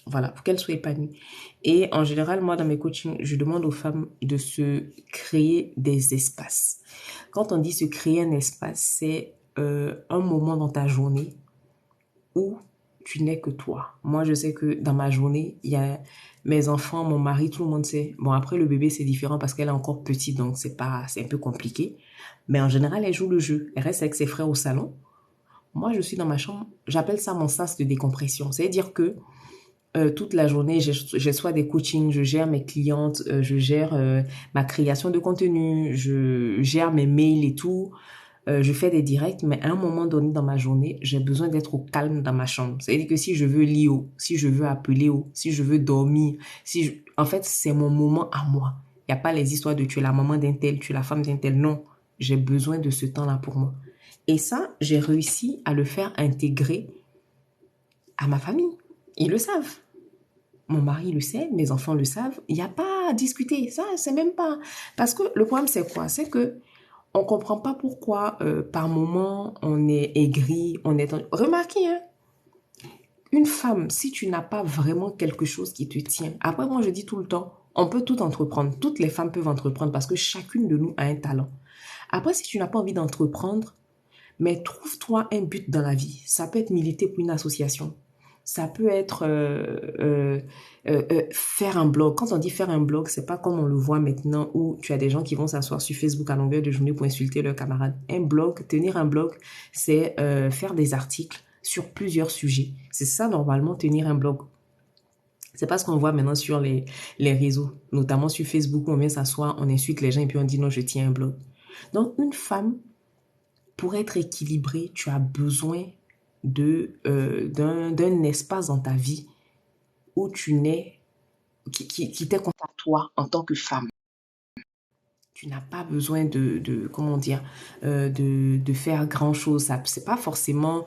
A: Voilà, pour qu'elle soit épanouie. Et en général, moi, dans mes coachings, je demande aux femmes de se créer des espaces. Quand on dit se créer un espace, c'est un moment dans ta journée où tu n'es que toi. Moi, je sais que dans ma journée, il y a mes enfants, mon mari, tout le monde sait. Bon, après, le bébé, c'est différent parce qu'elle est encore petite, donc c'est un peu compliqué. Mais en général, elle joue le jeu. Elle reste avec ses frères au salon. Moi, je suis dans ma chambre. J'appelle ça mon sas de décompression. C'est-à-dire que toute la journée, je soit des coachings, je gère mes clientes, je gère ma création de contenu, je gère mes mails et tout. je fais des directs, mais à un moment donné dans ma journée, j'ai besoin d'être au calme dans ma chambre. C'est-à-dire que si je veux lire, si je veux appeler, si je veux dormir, en fait, c'est mon moment à moi. Il n'y a pas les histoires de tu es la maman d'un tel, tu es la femme d'un tel. Non, j'ai besoin de ce temps-là pour moi. Et ça, j'ai réussi à le faire intégrer à ma famille. Ils le savent. Mon mari le sait, mes enfants le savent. Il n'y a pas à discuter. Ça, c'est même pas. Parce que le problème, c'est quoi? C'est que on comprend pas pourquoi, par moment, on est aigri, on est... Remarquez, hein, une femme, si tu n'as pas vraiment quelque chose qui te tient, après, moi, je dis tout le temps, on peut tout entreprendre. Toutes les femmes peuvent entreprendre parce que chacune de nous a un talent. Après, si tu n'as pas envie d'entreprendre, mais trouve-toi un but dans la vie. Ça peut être militer pour une association. Ça peut être faire un blog. Quand on dit faire un blog, c'est pas comme on le voit maintenant où tu as des gens qui vont s'asseoir sur Facebook à longueur de journée pour insulter leurs camarades. Un blog, tenir un blog, c'est faire des articles sur plusieurs sujets. C'est ça normalement tenir un blog. C'est pas ce qu'on voit maintenant sur les réseaux, notamment sur Facebook où on vient s'asseoir, on insulte les gens et puis on dit non, je tiens un blog. Donc une femme, pour être équilibrée, tu as besoin d'un espace dans ta vie où tu n'es, qui t'est compte à toi en tant que femme. Tu n'as pas besoin comment dire, de faire grand chose. Ça, c'est pas forcément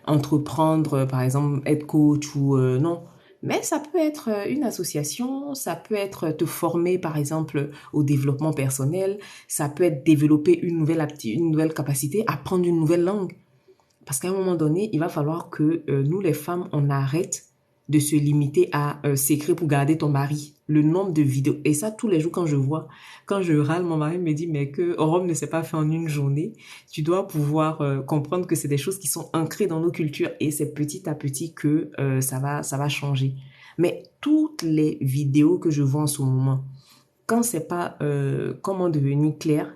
A: entreprendre, par exemple, être coach ou non. Mais ça peut être une association, ça peut être te former, par exemple, au développement personnel, ça peut être développer une nouvelle capacité, apprendre une nouvelle langue. Parce qu'à un moment donné, il va falloir que nous, les femmes, on arrête de se limiter à s'écrire pour garder ton mari. Le nombre de vidéos. Et ça, tous les jours, quand je râle, mon mari me dit, mais que Rome ne s'est pas fait en une journée. Tu dois pouvoir comprendre que c'est des choses qui sont ancrées dans nos cultures et c'est petit à petit que ça va changer. Mais toutes les vidéos que je vois en ce moment, quand c'est pas comment devenir clair,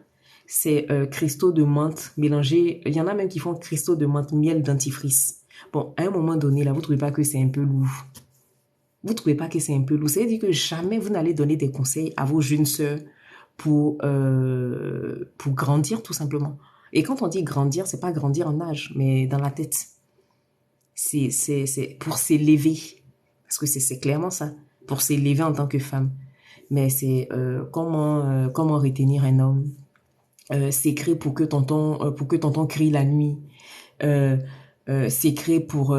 A: c'est cristaux de menthe mélangés. Il y en a même qui font cristaux de menthe, miel, dentifrice. Bon, à un moment donné, là, vous trouvez pas que c'est un peu lourd? Vous trouvez pas que c'est un peu lourd? C'est-à-dire que jamais vous n'allez donner des conseils à vos jeunes sœurs pour grandir, tout simplement. Et quand on dit grandir, c'est pas grandir en âge, mais dans la tête. C'est pour s'élever. Parce que c'est clairement ça. Pour s'élever en tant que femme. Mais c'est comment retenir un homme, s'écrire pour que tonton crie la nuit, euh, s'écrire pour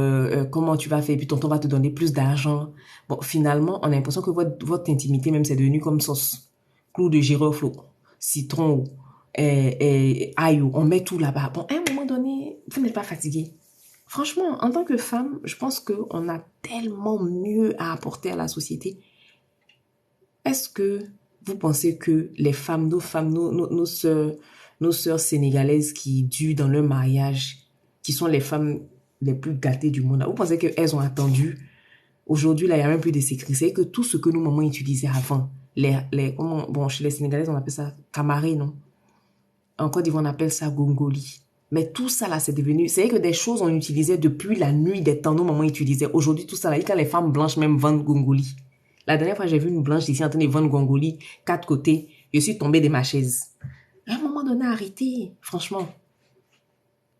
A: comment tu vas faire, et puis tonton va te donner plus d'argent. Bon, finalement, on a l'impression que votre intimité même c'est devenu comme sauce. Clou de girofle, citron, ail, on met tout là-bas. Bon, à un moment donné, vous n'êtes pas fatigué. Franchement, en tant que femme, je pense qu'on a tellement mieux à apporter à la société. Est-ce que vous pensez que les femmes, nos sœurs sénégalaises qui durent dans leur mariage, qui sont les femmes les plus gâtées du monde, vous pensez qu'elles ont attendu? Aujourd'hui, là, il n'y a même plus de sécurité. C'est que tout ce que nos mamans utilisaient avant, bon, chez les Sénégalaises, on appelle ça camaré, non? En Côte d'Ivoire, on appelle ça gongoli. Mais tout ça, là, c'est devenu, c'est que des choses on utilisait depuis la nuit des temps, nos mamans utilisaient. Aujourd'hui, tout ça, là, quand les femmes blanches même vendent gongoli. La dernière fois, j'ai vu une blanche ici en train de vendre gongoli, 4 côtés. Je suis tombée de ma chaise. À un moment donné, arrêtez. Franchement.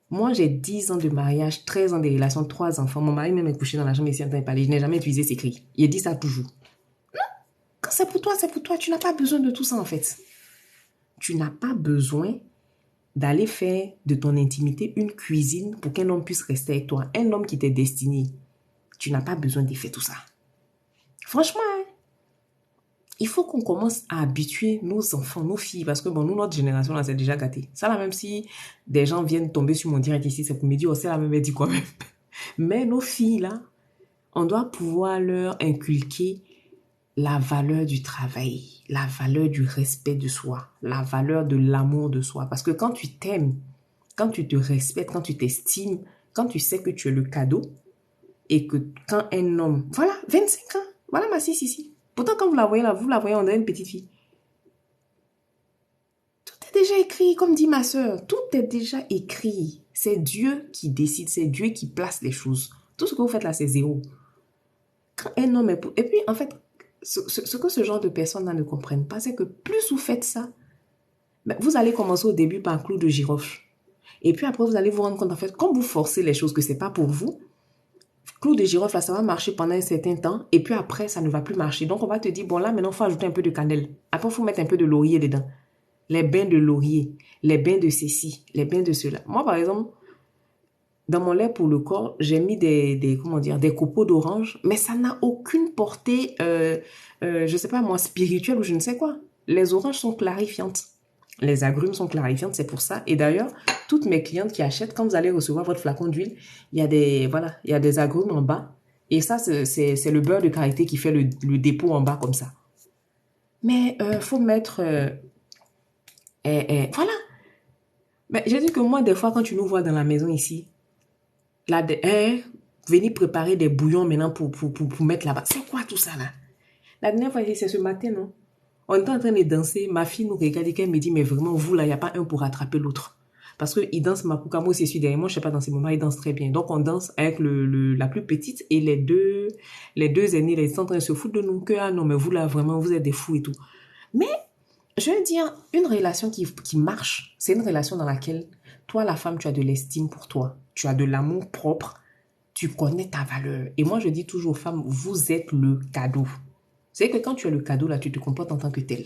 A: Moi, j'ai 10 ans de mariage, 13 ans de relation, 3 enfants. Mon mari même est couché dans la chambre ici en train de parler. Je n'ai jamais utilisé ces cris. Il dit ça toujours. Quand c'est pour toi, c'est pour toi. Tu n'as pas besoin de tout ça, en fait. Tu n'as pas besoin d'aller faire de ton intimité une cuisine pour qu'un homme puisse rester avec toi. Un homme qui t'est destiné. Tu n'as pas besoin de faire tout ça. Franchement, hein? Il faut qu'on commence à habituer nos enfants, nos filles, parce que bon, nous, notre génération, là, c'est déjà gâté. Ça, là, même si des gens viennent tomber sur mon direct ici, c'est pour me dire, oh, c'est la même, elle dit quoi même. Mais nos filles, là, on doit pouvoir leur inculquer la valeur du travail, la valeur du respect de soi, la valeur de l'amour de soi. Parce que quand tu t'aimes, quand tu te respectes, quand tu t'estimes, quand tu sais que tu es le cadeau, et que quand un homme, voilà, 25 ans, voilà ma sis ici. Pourtant, quand vous la voyez là, vous la voyez, on dirait une petite fille. Tout est déjà écrit, comme dit ma sœur. Tout est déjà écrit. C'est Dieu qui décide, c'est Dieu qui place les choses. Tout ce que vous faites là, c'est zéro. Quand un homme est... Et puis, en fait, ce que ce genre de personnes-là ne comprennent pas, c'est que plus vous faites ça, Mais vous allez commencer au début par un clou de girofle. Et puis après, vous allez vous rendre compte, en fait, quand vous forcez les choses que c'est pas pour vous, clou de girofle, là, ça va marcher pendant un certain temps. Et puis après, ça ne va plus marcher. Donc, on va te dire, bon, là, maintenant, il faut ajouter un peu de cannelle. Après, il faut mettre un peu de laurier dedans. Les bains de laurier, les bains de ceci, les bains de cela. Moi, par exemple, dans mon lait pour le corps, j'ai mis comment dire, des copeaux d'orange, mais ça n'a aucune portée, je sais pas moi, spirituelle ou je ne sais quoi. Les oranges sont clarifiantes. Les agrumes sont clarifiantes, c'est pour ça. Et d'ailleurs, toutes mes clientes qui achètent, quand vous allez recevoir votre flacon d'huile, il y a voilà, il y a des agrumes en bas. Et ça, c'est le beurre de karité qui fait le dépôt en bas comme ça. Mais faut mettre, voilà. Mais j'ai dit que moi, des fois, quand tu nous vois dans la maison ici, là, venir préparer des bouillons maintenant pour mettre là-bas. C'est quoi tout ça là? La dernière fois, c'est ce matin, non? On était en train de danser. Ma fille nous regarde et elle me dit, mais vraiment, vous là, il n'y a pas un pour rattraper l'autre. Parce qu'il danse Mapuka, moi aussi, je suis derrière moi, je ne sais pas danser, maman, il danse très bien. Donc, on danse avec la plus petite et les deux aînés, ils sont en train de se foutre de nous. Que, ah non, mais vous là, vraiment, vous êtes des fous et tout. Mais, je veux dire, une relation qui marche, c'est une relation dans laquelle, toi, la femme, tu as de l'estime pour toi. Tu as de l'amour propre. Tu connais ta valeur. Et moi, je dis toujours aux femmes, vous êtes le cadeau. C'est que quand tu es le cadeau, là, tu te comportes en tant que tel.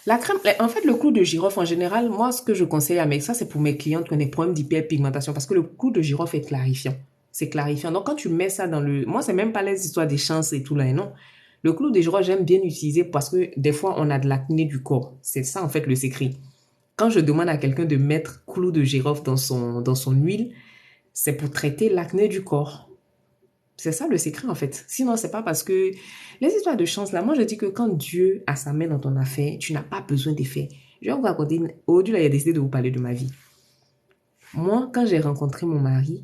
A: La crème, en fait, le clou de girofle, en général, moi, ce que je conseille à mes, ça, c'est pour mes clientes qui ont des problèmes d'hyperpigmentation, parce que le clou de girofle est clarifiant. C'est clarifiant. Donc, quand tu mets ça dans le, moi, c'est même pas les histoires des chances et tout là, non. Le clou de girofle, j'aime bien l'utiliser parce que des fois, on a de l'acné du corps. C'est ça, en fait, le secret. Quand je demande à quelqu'un de mettre clou de girofle dans son huile, c'est pour traiter l'acné du corps. C'est ça le secret en fait. Sinon, c'est pas parce que les histoires de chance là, moi je dis que quand Dieu a sa main dans ton affaire, tu n'as pas besoin d'effet. Je vais vous raconter, aujourd'hui là, il a décidé de vous parler de ma vie. Moi, quand j'ai rencontré mon mari,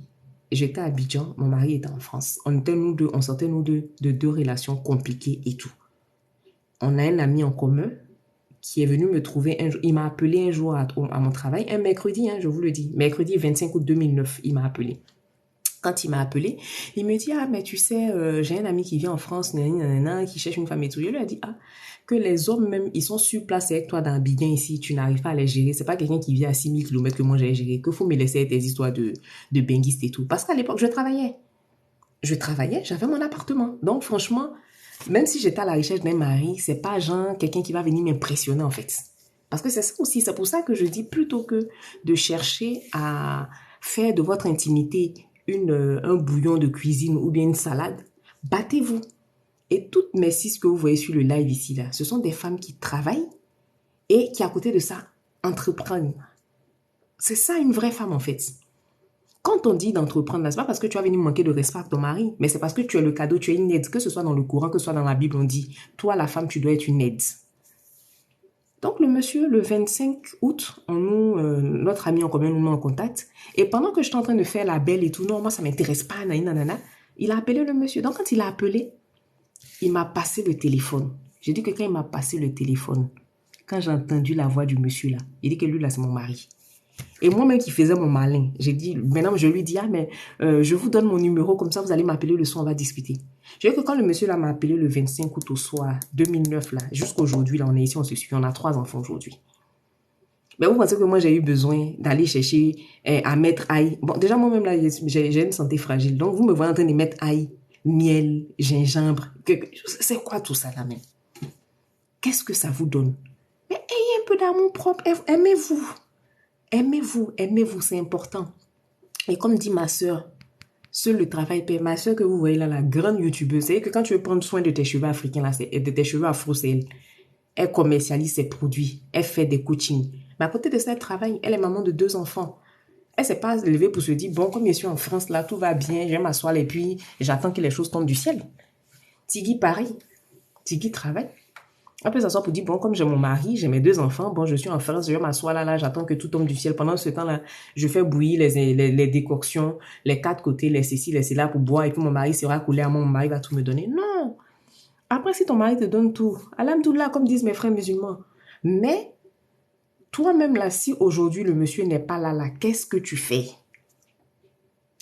A: j'étais à Abidjan, mon mari était en France. On était nous deux, on sortait nous deux de deux relations compliquées et tout. On a un ami en commun qui est venu me trouver un jour. Il m'a appelé un jour à mon travail, un mercredi, hein, je vous le dis, mercredi 25 août 2009, il m'a appelé. Quand il m'a appelé, il me dit, ah, mais tu sais, j'ai un ami qui vit en France, nanana, qui cherche une femme et tout. Je lui ai dit, ah, que les hommes même, ils sont sur place avec toi dans Abidjan ici, tu n'arrives pas à les gérer. C'est pas quelqu'un qui vit à 6 000 kilomètres que moi j'ai géré, que faut me laisser tes histoires de benguistes et tout. Parce qu'à l'époque, je travaillais. J'avais mon appartement. Donc, franchement, même si j'étais à la recherche d'un mari, c'est pas genre quelqu'un qui va venir m'impressionner en fait. Parce que c'est ça aussi, c'est pour ça que je dis plutôt que de chercher à faire de votre intimité un bouillon de cuisine ou bien une salade, battez-vous. Et toutes mes sis que vous voyez sur le live ici, là, ce sont des femmes qui travaillent et qui, à côté de ça, entreprennent. C'est ça une vraie femme en fait. Quand on dit d'entreprendre, c'est pas parce que tu vas venir manquer de respect à ton mari, mais c'est parce que tu es le cadeau, tu es une aide. Que ce soit dans le Coran, que ce soit dans la Bible, on dit, toi la femme, tu dois être une aide. Donc le monsieur, le 25 août, notre ami en commun nous met en contact. Et pendant que je suis en train de faire la belle et tout, non, moi ça m'intéresse pas, nanana, il a appelé le monsieur. Donc quand il a appelé, il m'a passé le téléphone. J'ai dit que quand il m'a passé le téléphone, quand j'ai entendu la voix du monsieur là, il dit que lui là c'est mon mari. Et moi-même qui faisais mon malin, j'ai dit, maintenant je lui dis, ah mais je vous donne mon numéro, comme ça vous allez m'appeler le soir, on va discuter. Je veux que quand le monsieur là m'a appelé le 25 août au soir, 2009 là, jusqu'aujourd'hui là, on est ici, on se suit, on a 3 enfants aujourd'hui. Mais vous pensez que moi j'ai eu besoin d'aller chercher à mettre ail. Bon, déjà moi-même là, j'ai une santé fragile, donc vous me voyez en train de mettre ail, miel, gingembre, c'est quoi tout ça là même? Qu'est-ce que ça vous donne? Mais ayez un peu d'amour propre, aimez-vous. Aimez-vous, aimez-vous, c'est important. Et comme dit ma soeur, seul le travail paie. Ma soeur que vous voyez là, la grande youtubeuse, c'est que quand tu veux prendre soin de tes cheveux africains, là, de tes cheveux afro, c'est elle. Elle commercialise ses produits, elle fait des coachings. Mais à côté de ça, elle travaille, elle est maman de 2 enfants. Elle s'est pas levée pour se dire, bon, comme je suis en France, là, tout va bien, je vais m'asseoir et puis j'attends que les choses tombent du ciel. Tigui, pareil. Tigui travaille. Elle peut s'asseoir pour dire, bon, comme j'ai mon mari, j'ai mes 2 enfants, bon, je suis en France, je vais m'asseoir là, j'attends que tout tombe du ciel. Pendant ce temps-là, je fais bouillir les décoctions, les 4 côtés, les ceci, les cela pour boire, et puis mon mari sera coulé à moi, mon mari va tout me donner. Non! Après, si ton mari te donne tout, alhamdoulilah, comme disent mes frères musulmans. Mais, toi-même là, si aujourd'hui le monsieur n'est pas là, qu'est-ce que tu fais?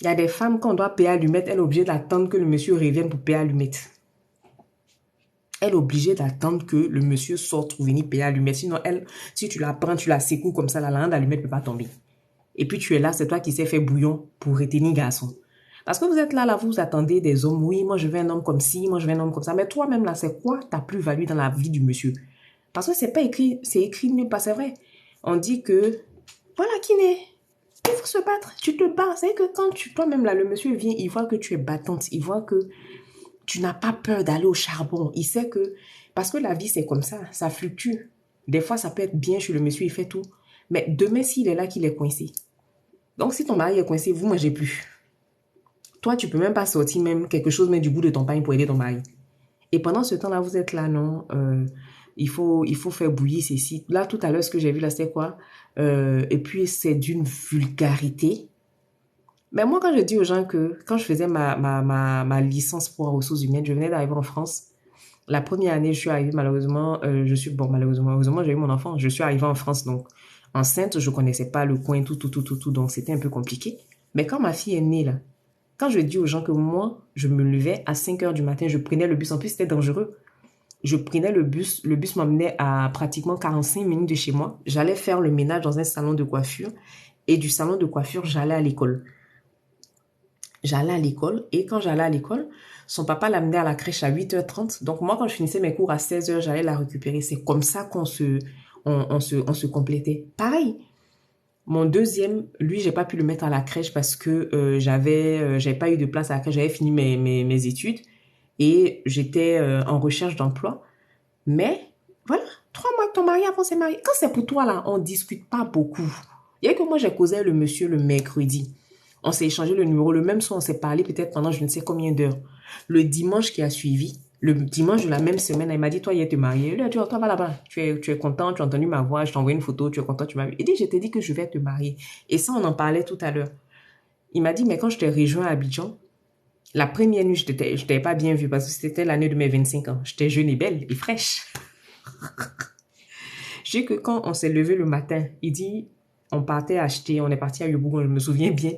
A: Il y a des femmes, quand on doit payer allumette, elle est obligée d'attendre que le monsieur revienne pour payer allumette. Elle est obligée d'attendre que le monsieur sorte pour venir payer l'allumette. Sinon, elle, si tu la prends, tu la secoues comme ça, la lande d'allumette ne peut pas tomber. Et puis tu es là, c'est toi qui sais faire bouillon pour retenir garçon. Parce que vous êtes là, vous attendez des hommes. Oui, moi je veux un homme comme ci, moi je veux un homme comme ça. Mais toi-même là, c'est quoi ta plus-value dans la vie du monsieur? Parce que c'est pas écrit, c'est écrit nulle part, c'est vrai. On dit que, voilà, Kiné, il faut se battre, tu te bats. C'est que quand toi-même là, le monsieur vient, il voit que tu es battante, il voit que tu n'as pas peur d'aller au charbon. Il sait que, parce que la vie c'est comme ça fluctue. Des fois ça peut être bien chez le monsieur, il fait tout. Mais demain s'il est là, qu'il est coincé. Donc si ton mari est coincé, vous mangez plus. Toi, tu peux même pas sortir même quelque chose, mais du bout de ton pain pour aider ton mari. Et pendant ce temps-là, vous êtes là, non, il faut faire bouillir ceci. Là, tout à l'heure, ce que j'ai vu là, c'est quoi? Et puis, c'est d'une vulgarité. Mais moi, quand je dis aux gens que, quand je faisais ma licence pour ressources humaines, je venais d'arriver en France. La première année, je suis arrivée, malheureusement, malheureusement, heureusement, j'ai eu mon enfant. Je suis arrivée en France, donc, enceinte, je connaissais pas le coin, tout, donc c'était un peu compliqué. Mais quand ma fille est née, là, quand je dis aux gens que moi, je me levais à 5 heures du matin, je prenais le bus. En plus, c'était dangereux. Je prenais le bus m'emmenait à pratiquement 45 minutes de chez moi. J'allais faire le ménage dans un salon de coiffure. Et du salon de coiffure, j'allais à l'école. J'allais à l'école et quand j'allais à l'école, son papa l'amenait à la crèche à 8h30. Donc moi, quand je finissais mes cours à 16h, j'allais la récupérer. C'est comme ça on se complétait. Pareil, mon deuxième, lui, j'ai pas pu le mettre à la crèche parce que j'avais pas eu de place à la crèche. J'avais fini mes études et j'étais en recherche d'emploi. Mais voilà, 3 mois que ton mari avant s'est marié. Quand c'est pour toi là, on discute pas beaucoup. Il y a que moi j'ai causé le monsieur le mercredi. On s'est échangé le numéro. Le même soir, on s'est parlé peut-être pendant je ne sais combien d'heures. Le dimanche qui a suivi, le dimanche de la même semaine, il m'a dit, toi, il est te marier. Il a dit, oh, toi, va là-bas. Tu es content, tu as entendu ma voix, je t'ai envoyé une photo, tu es content, tu m'as vu. Il dit, je t'ai dit que je vais te marier. Et ça, on en parlait tout à l'heure. Il m'a dit, mais quand je t'ai rejoint à Abidjan, la première nuit, je t'avais pas bien vu parce que c'était l'année de mes 25 ans. J'étais jeune et belle et fraîche. Je dis que quand on s'est levé le matin, il dit, on partait acheter, on est parti à Yobougon, je me souviens bien,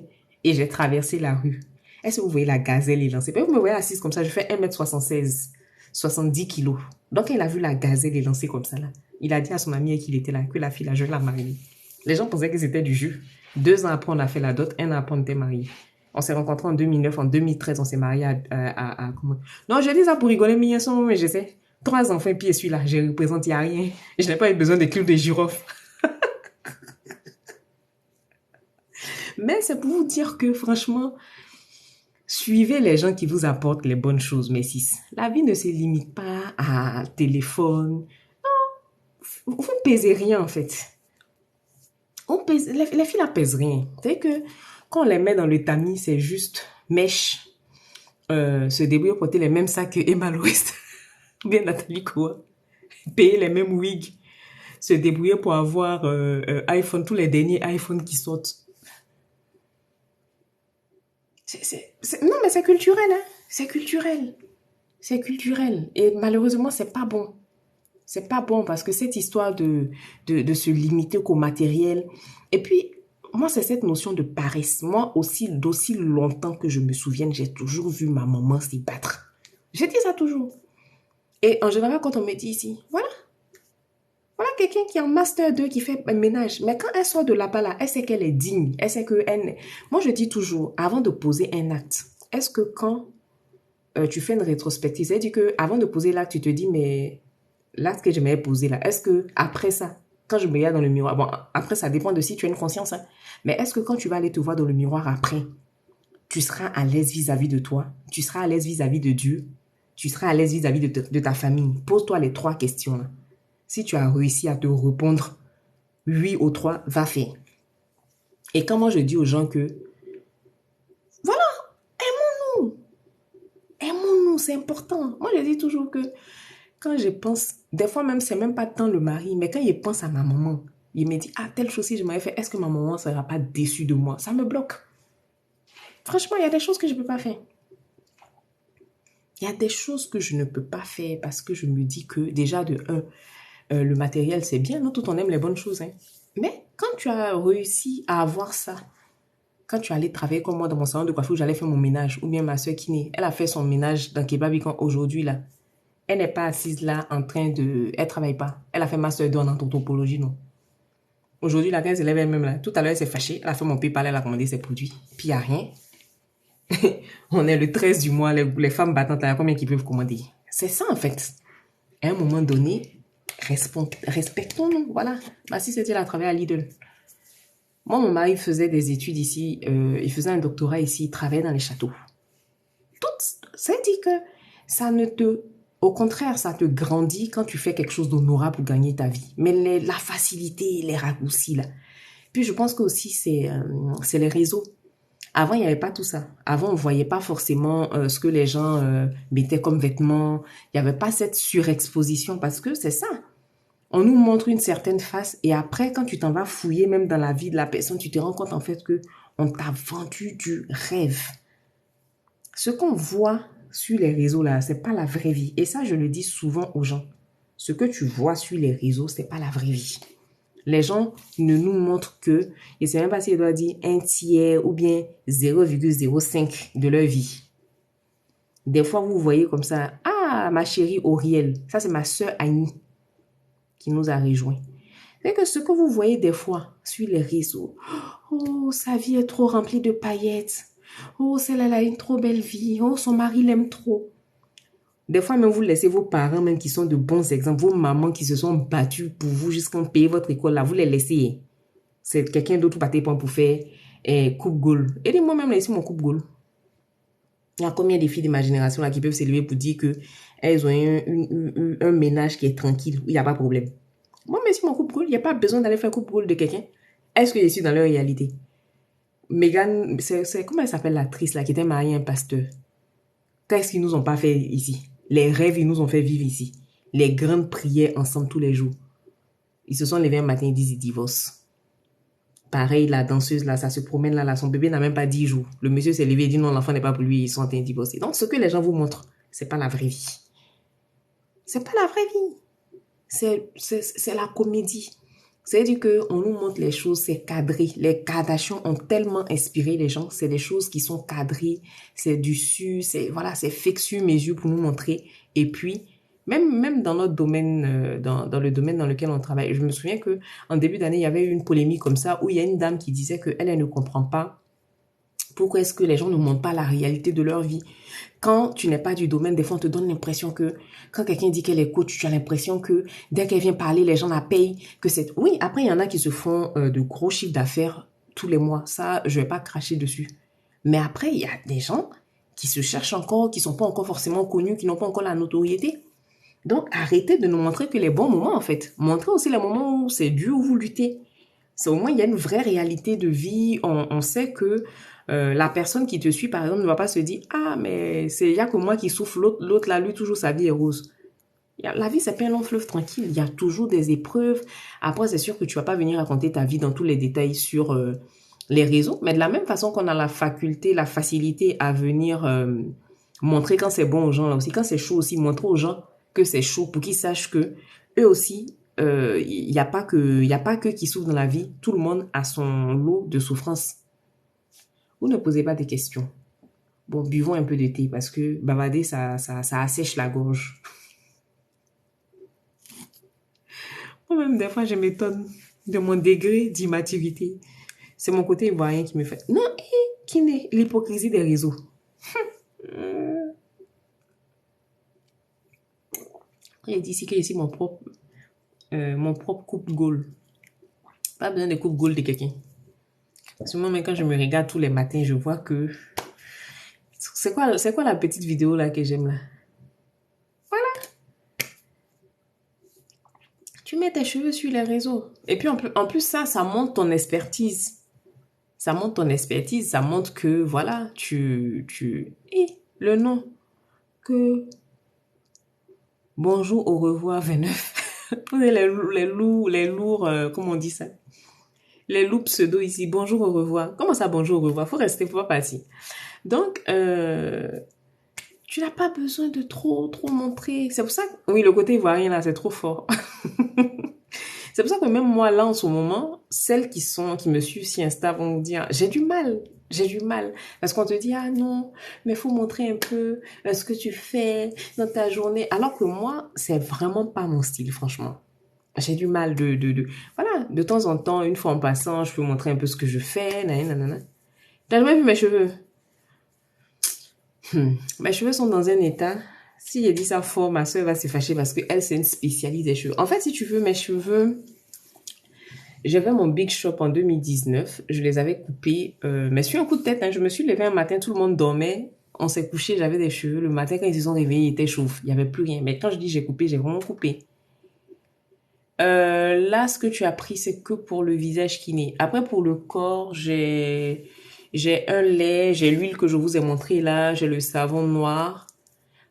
A: et j'ai traversé la rue. Est-ce que vous voyez la gazelle élancée? Vous me voyez assise comme ça, je fais 1m76, 70 kilos. Donc, il a vu la gazelle élancée comme ça, là. Il a dit à son ami qu'il était là, que la fille, là, je vais la marier. Les gens pensaient que c'était du jus. 2 ans après, on a fait la dot, 1 an après, on était mariés. On s'est rencontrés en 2009, en 2013, on s'est mariés comment? Non, je dis ça pour rigoler, mais je sais. 3 enfants, et puis celui-là, je représente, il n'y a rien. Je n'ai pas eu besoin de clous de girofle. Mais c'est pour vous dire que, franchement, suivez les gens qui vous apportent les bonnes choses, mes sis. La vie ne se limite pas à téléphone. Vous ne pèsez rien, en fait. Les filles ne pèsent rien. C'est que quand on les met dans le tamis, c'est juste mèche, se débrouiller pour porter les mêmes sacs que Emma l'Ouest, ou bien Nathalie Koua, payer les mêmes wigs, se débrouiller pour avoir iPhone, tous les derniers iPhones qui sortent. Non, mais c'est culturel, hein. C'est culturel. C'est culturel. Et malheureusement, c'est pas bon. C'est pas bon parce que cette histoire de se limiter qu'au matériel. Et puis, moi, c'est cette notion de paresse. Moi aussi, d'aussi longtemps que je me souvienne, j'ai toujours vu ma maman s'y battre. J'ai dit ça toujours. Et en général, quand on me dit ici, voilà quelqu'un qui est en master 2 qui fait un ménage. Mais quand elle sort de là-bas, là, elle sait qu'elle est digne. Elle sait que elle... Moi, je dis toujours, avant de poser un acte, est-ce que quand tu fais une rétrospective, c'est-à-dire que avant de poser l'acte, tu te dis, mais l'acte que je m'avais posé là, est-ce que après ça, quand je me regarde dans le miroir, bon, après ça dépend de si tu as une conscience, hein, mais est-ce que quand tu vas aller te voir dans le miroir après, tu seras à l'aise vis-à-vis de toi, tu seras à l'aise vis-à-vis de Dieu, tu seras à l'aise vis-à-vis de ta famille. Pose-toi les 3 questions là. Si tu as réussi à te répondre oui aux 3, va faire. Et quand moi je dis aux gens que, voilà, aimons-nous. Aimons-nous, c'est important. Moi je dis toujours que quand je pense, des fois même, c'est même pas tant le mari, mais quand il pense à ma maman, il me dit, ah, telle chose si je m'avais fait, est-ce que ma maman ne sera pas déçue de moi? Ça me bloque. Franchement, il y a des choses que je ne peux pas faire. Il y a des choses que je ne peux pas faire parce que je me dis que déjà de le matériel c'est bien, nous tout on aime les bonnes choses. Hein. Mais quand tu as réussi à avoir ça, quand tu allais travailler comme moi dans mon salon de coiffure, j'allais faire mon ménage, ou bien ma soeur Kiné, elle a fait son ménage dans Kebabi quand aujourd'hui là. Elle n'est pas assise là en train de... Elle travaille pas. Elle a fait master 2 en anthropologie, non. Aujourd'hui, la gars se lève elle-même là. Tout à l'heure, elle s'est fâchée. Elle a fait mon PayPal, elle a commandé ses produits. Puis il n'y a rien. On est le 13 du mois. Les femmes battantes, là, combien qui peuvent commander? C'est ça, en fait. À un moment donné, respectons-nous. Voilà. Ma si c'était à travailler à Lidl. Moi, mon mari faisait des études ici. Il faisait un doctorat ici. Il travaillait dans les châteaux. Ça dit que ça ne te... Au contraire, ça te grandit quand tu fais quelque chose d'honorable pour gagner ta vie. Mais la facilité, les raccourcis, là. Puis je pense que aussi, c'est les réseaux. Avant, il n'y avait pas tout ça. Avant, on ne voyait pas forcément ce que les gens mettaient comme vêtements. Il n'y avait pas cette surexposition parce que c'est ça. On nous montre une certaine face et après, quand tu t'en vas fouiller même dans la vie de la personne, tu te rends compte en fait que on t'a vendu du rêve. Ce qu'on voit sur les réseaux là, c'est pas la vraie vie. Et ça, je le dis souvent aux gens. Ce que tu vois sur les réseaux, c'est pas la vraie vie. Les gens ne nous montrent que, et c'est même pas s'ils doivent dire un tiers ou bien 0,05 de leur vie. Des fois, vous voyez comme ça, ah, ma chérie Auriel, ça c'est ma soeur Annie qui nous a rejoints. C'est que ce que vous voyez des fois sur les réseaux, oh, sa vie est trop remplie de paillettes. Oh, celle-là a une trop belle vie. Oh, son mari l'aime trop. Des fois, même vous laissez vos parents, même qui sont de bons exemples, vos mamans qui se sont battues pour vous jusqu'à payer votre école, là, vous les laissez. C'est quelqu'un d'autre qui pas pour faire coupe goal. Et moi-même, là, ici, mon coupe goal. Il y a combien de filles de ma génération là qui peuvent s'élever pour dire que elles ont un ménage qui est tranquille, où il n'y a pas de problème. Moi, mais si mon coupe goal, il n'y a pas besoin d'aller faire coupe goal de quelqu'un. Est-ce que je suis dans leur réalité? Megan, c'est comment elle s'appelle l'actrice là qui était mariée à un pasteur? Qu'est-ce qu'ils nous ont pas fait ici? Les rêves, ils nous ont fait vivre ici. Les grandes prières ensemble tous les jours. Ils se sont levés un matin, ils disent ils divorcent. Pareil, la danseuse là, ça se promène là, son bébé n'a même pas 10 jours. Le monsieur s'est levé et dit non, l'enfant n'est pas pour lui, ils sont en train de divorcer. Donc ce que les gens vous montrent, c'est pas la vraie vie. C'est pas la vraie vie. C'est la comédie. C'est-à-dire qu'on nous montre les choses, c'est cadré. Les Kardashians ont tellement inspiré les gens. C'est des choses qui sont cadrées. C'est du su, voilà, c'est fait sur mesure pour nous montrer. Et puis, même dans notre domaine, dans le domaine dans lequel on travaille, je me souviens que en début d'année, il y avait eu une polémique comme ça où il y a une dame qui disait qu'elle, elle ne comprend pas pourquoi est-ce que les gens ne montrent pas la réalité de leur vie. Quand tu n'es pas du domaine, des fois, on te donne l'impression que quand quelqu'un dit qu'elle est coach, tu as l'impression que dès qu'elle vient parler, les gens la payent. Oui, après, il y en a qui se font de gros chiffres d'affaires tous les mois. Ça, je vais pas cracher dessus. Mais après, il y a des gens qui se cherchent encore, qui sont pas encore forcément connus, qui n'ont pas encore la notoriété. Donc, arrêtez de nous montrer que les bons moments, en fait. Montrez aussi les moments où c'est dur, où vous luttez. C'est au moins, il y a une vraie réalité de vie. On sait que la personne qui te suit, par exemple, ne va pas se dire « Ah, mais il n'y a que moi qui souffre, l'autre là, lui, toujours sa vie est rose. » La vie, c'est pas un long fleuve tranquille. Il y a toujours des épreuves. Après, c'est sûr que tu vas pas venir raconter ta vie dans tous les détails sur les réseaux. Mais de la même façon qu'on a la faculté, la facilité à venir montrer quand c'est bon aux gens, là aussi, quand c'est chaud aussi, montrer aux gens que c'est chaud pour qu'ils sachent que eux aussi, il n'y a pas que qui souffrent dans la vie. Tout le monde a son lot de souffrances. Vous ne posez pas des questions. Bon, buvons un peu de thé parce que bavarder, ça assèche la gorge. Moi-même, des fois, je m'étonne de mon degré d'immaturité. C'est mon côté ivoirien qui me fait. Non, qui n'est l'hypocrisie des réseaux. Il dit ici que ici mon propre coupe goal. Pas besoin de coupe goal de quelqu'un. Seulement, mais quand je me regarde tous les matins, je vois que c'est quoi la petite vidéo là que j'aime là? Voilà. Tu mets tes cheveux sur les réseaux. Et puis en plus ça montre ton expertise. Ça montre ton expertise, ça montre que voilà, et le nom que bonjour, au revoir 29. Vous avez les lourds, comment on dit ça? Les loups pseudo ici. Bonjour, au revoir. Comment ça, bonjour, au revoir? Faut rester, faut pas partir. Donc, tu n'as pas besoin de trop montrer. C'est pour ça que, oui, le côté ivoirien là, c'est trop fort. C'est pour ça que même moi là, en ce moment, celles qui me suivent sur Insta vont me dire, j'ai du mal. J'ai du mal. Parce qu'on te dit, ah non, mais faut montrer un peu ce que tu fais dans ta journée. Alors que moi, c'est vraiment pas mon style, franchement. J'ai du mal voilà, de temps en temps, une fois en passant, je peux montrer un peu ce que je fais, nanana. T'as jamais vu mes cheveux? Mes cheveux sont dans un état. Si j'ai dit ça fort, ma soeur va se fâcher parce que elle, c'est une spécialiste des cheveux. En fait, si tu veux, mes cheveux, j'avais mon Big Shop en 2019. Je les avais coupés, mais sur un coup de tête, hein. Je me suis levée un matin, tout le monde dormait. On s'est couché, j'avais des cheveux. Le matin, quand ils se sont réveillés, ils étaient chauves. Il n'y avait plus rien. Mais quand je dis j'ai coupé, j'ai vraiment coupé. Là, ce que tu as pris, c'est que pour le visage kiné. Après, pour le corps, j'ai un lait, j'ai l'huile que je vous ai montré là, j'ai le savon noir.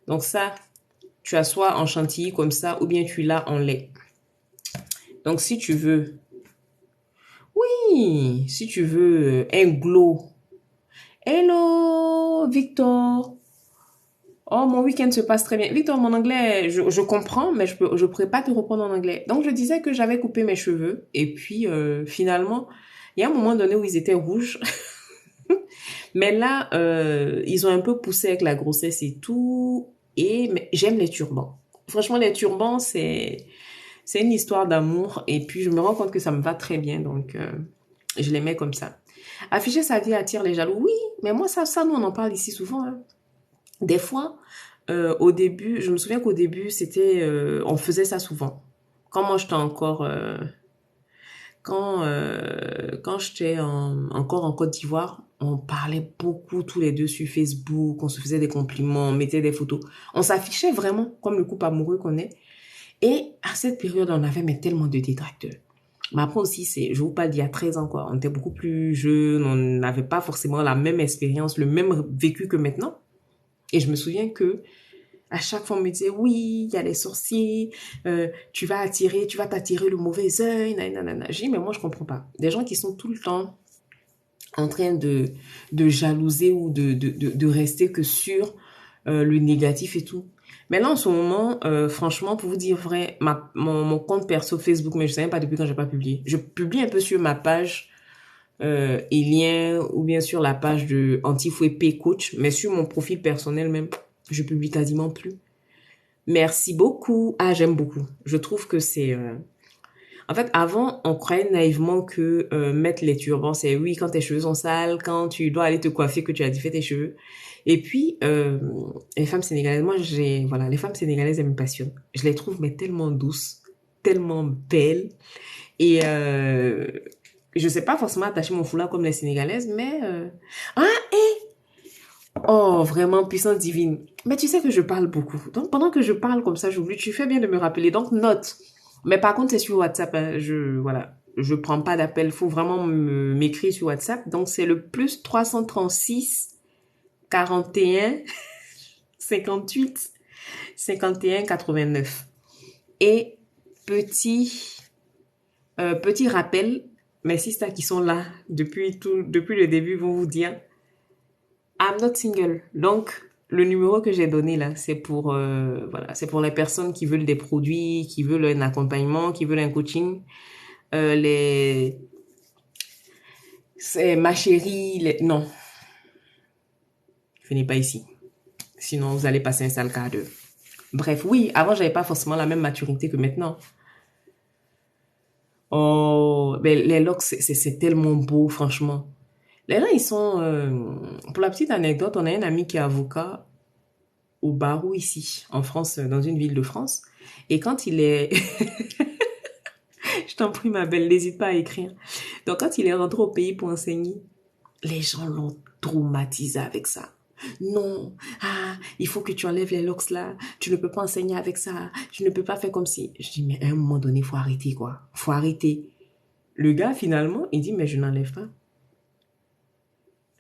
A: Donc ça, tu as soit en chantilly comme ça, ou bien tu l'as en lait. Donc si tu veux, oui, si tu veux un glow. Hello, Victor. Oh, mon week-end se passe très bien. Victor, mon anglais, je comprends, mais je pourrais pas te répondre en anglais. Donc, je disais que j'avais coupé mes cheveux. Et puis, finalement, il y a un moment donné où ils étaient rouges. Mais là, ils ont un peu poussé avec la grossesse et tout. Mais j'aime les turbans. Franchement, les turbans, c'est une histoire d'amour. Et puis, je me rends compte que ça me va très bien. Donc, je les mets comme ça. Afficher sa vie attire les jaloux. Oui, mais moi, ça, nous, on en parle ici souvent, hein. Des fois, au début, je me souviens qu'au début, on faisait ça souvent. Quand moi, j'étais encore, quand j'étais encore en Côte d'Ivoire, on parlait beaucoup tous les deux sur Facebook, on se faisait des compliments, on mettait des photos. On s'affichait vraiment comme le couple amoureux qu'on est. Et à cette période, on avait mais tellement de détracteurs. Mais après aussi, je vous parle d'il y a 13 ans, quoi. On était beaucoup plus jeunes, on n'avait pas forcément la même expérience, le même vécu que maintenant. Et je me souviens que à chaque fois, on me disait, oui, il y a les sorciers, tu vas t'attirer le mauvais œil, nanana. J'ai dit, mais moi, je comprends pas. Des gens qui sont tout le temps en train de jalouser ou de rester que sur le négatif et tout. Mais là, en ce moment, franchement, pour vous dire vrai, mon compte perso Facebook, mais je sais même pas depuis quand j'ai pas publié. Je publie un peu sur ma page Elien ou bien sur la page de Antifouet P Coach, mais sur mon profil personnel même, je publie quasiment plus. Merci beaucoup. Ah, j'aime beaucoup. Je trouve que c'est... En fait, avant, on croyait naïvement que mettre les turbans, c'est oui, quand tes cheveux sont sales, quand tu dois aller te coiffer, que tu as défait tes cheveux. Et puis, les femmes sénégalaises, voilà, les femmes sénégalaises, elles me passionnent. Je les trouve, mais tellement douces, tellement belles. Et je sais pas forcément attacher mon foulard comme les sénégalaises, mais... Ah, oh, vraiment, puissance divine. Mais tu sais que je parle beaucoup. Donc, pendant que je parle comme ça, j'oublie. Tu fais bien de me rappeler. Donc, note. Mais par contre, c'est sur WhatsApp. Hein. Voilà. Je prends pas d'appel. Faut vraiment m'écrire sur WhatsApp. Donc, c'est le plus 336 41 58 51 89. Et petit rappel, mes sisters qui sont là depuis le début vont vous dire I'm not single. Donc, le numéro que j'ai donné là, c'est pour, voilà, c'est pour les personnes qui veulent des produits, qui veulent un accompagnement, qui veulent un coaching. Les, c'est ma chérie, non, venez pas ici. Sinon, vous allez passer un sale quart d'heure. Bref, oui, avant, j'avais pas forcément la même maturité que maintenant. Oh, ben, les locks, c'est tellement beau, franchement. Les gens, ils sont, pour la petite anecdote, on a un ami qui est avocat au barreau ici, en France, dans une ville de France. Et quand il est... Je t'en prie, ma belle, n'hésite pas à écrire. Donc, quand il est rentré au pays pour enseigner, les gens l'ont traumatisé avec ça. Non, il faut que tu enlèves les locks là. Tu ne peux pas enseigner avec ça. Tu ne peux pas faire comme si. Je dis, mais à un moment donné, il faut arrêter, quoi. Faut arrêter. Le gars, finalement, il dit, mais je n'enlève pas.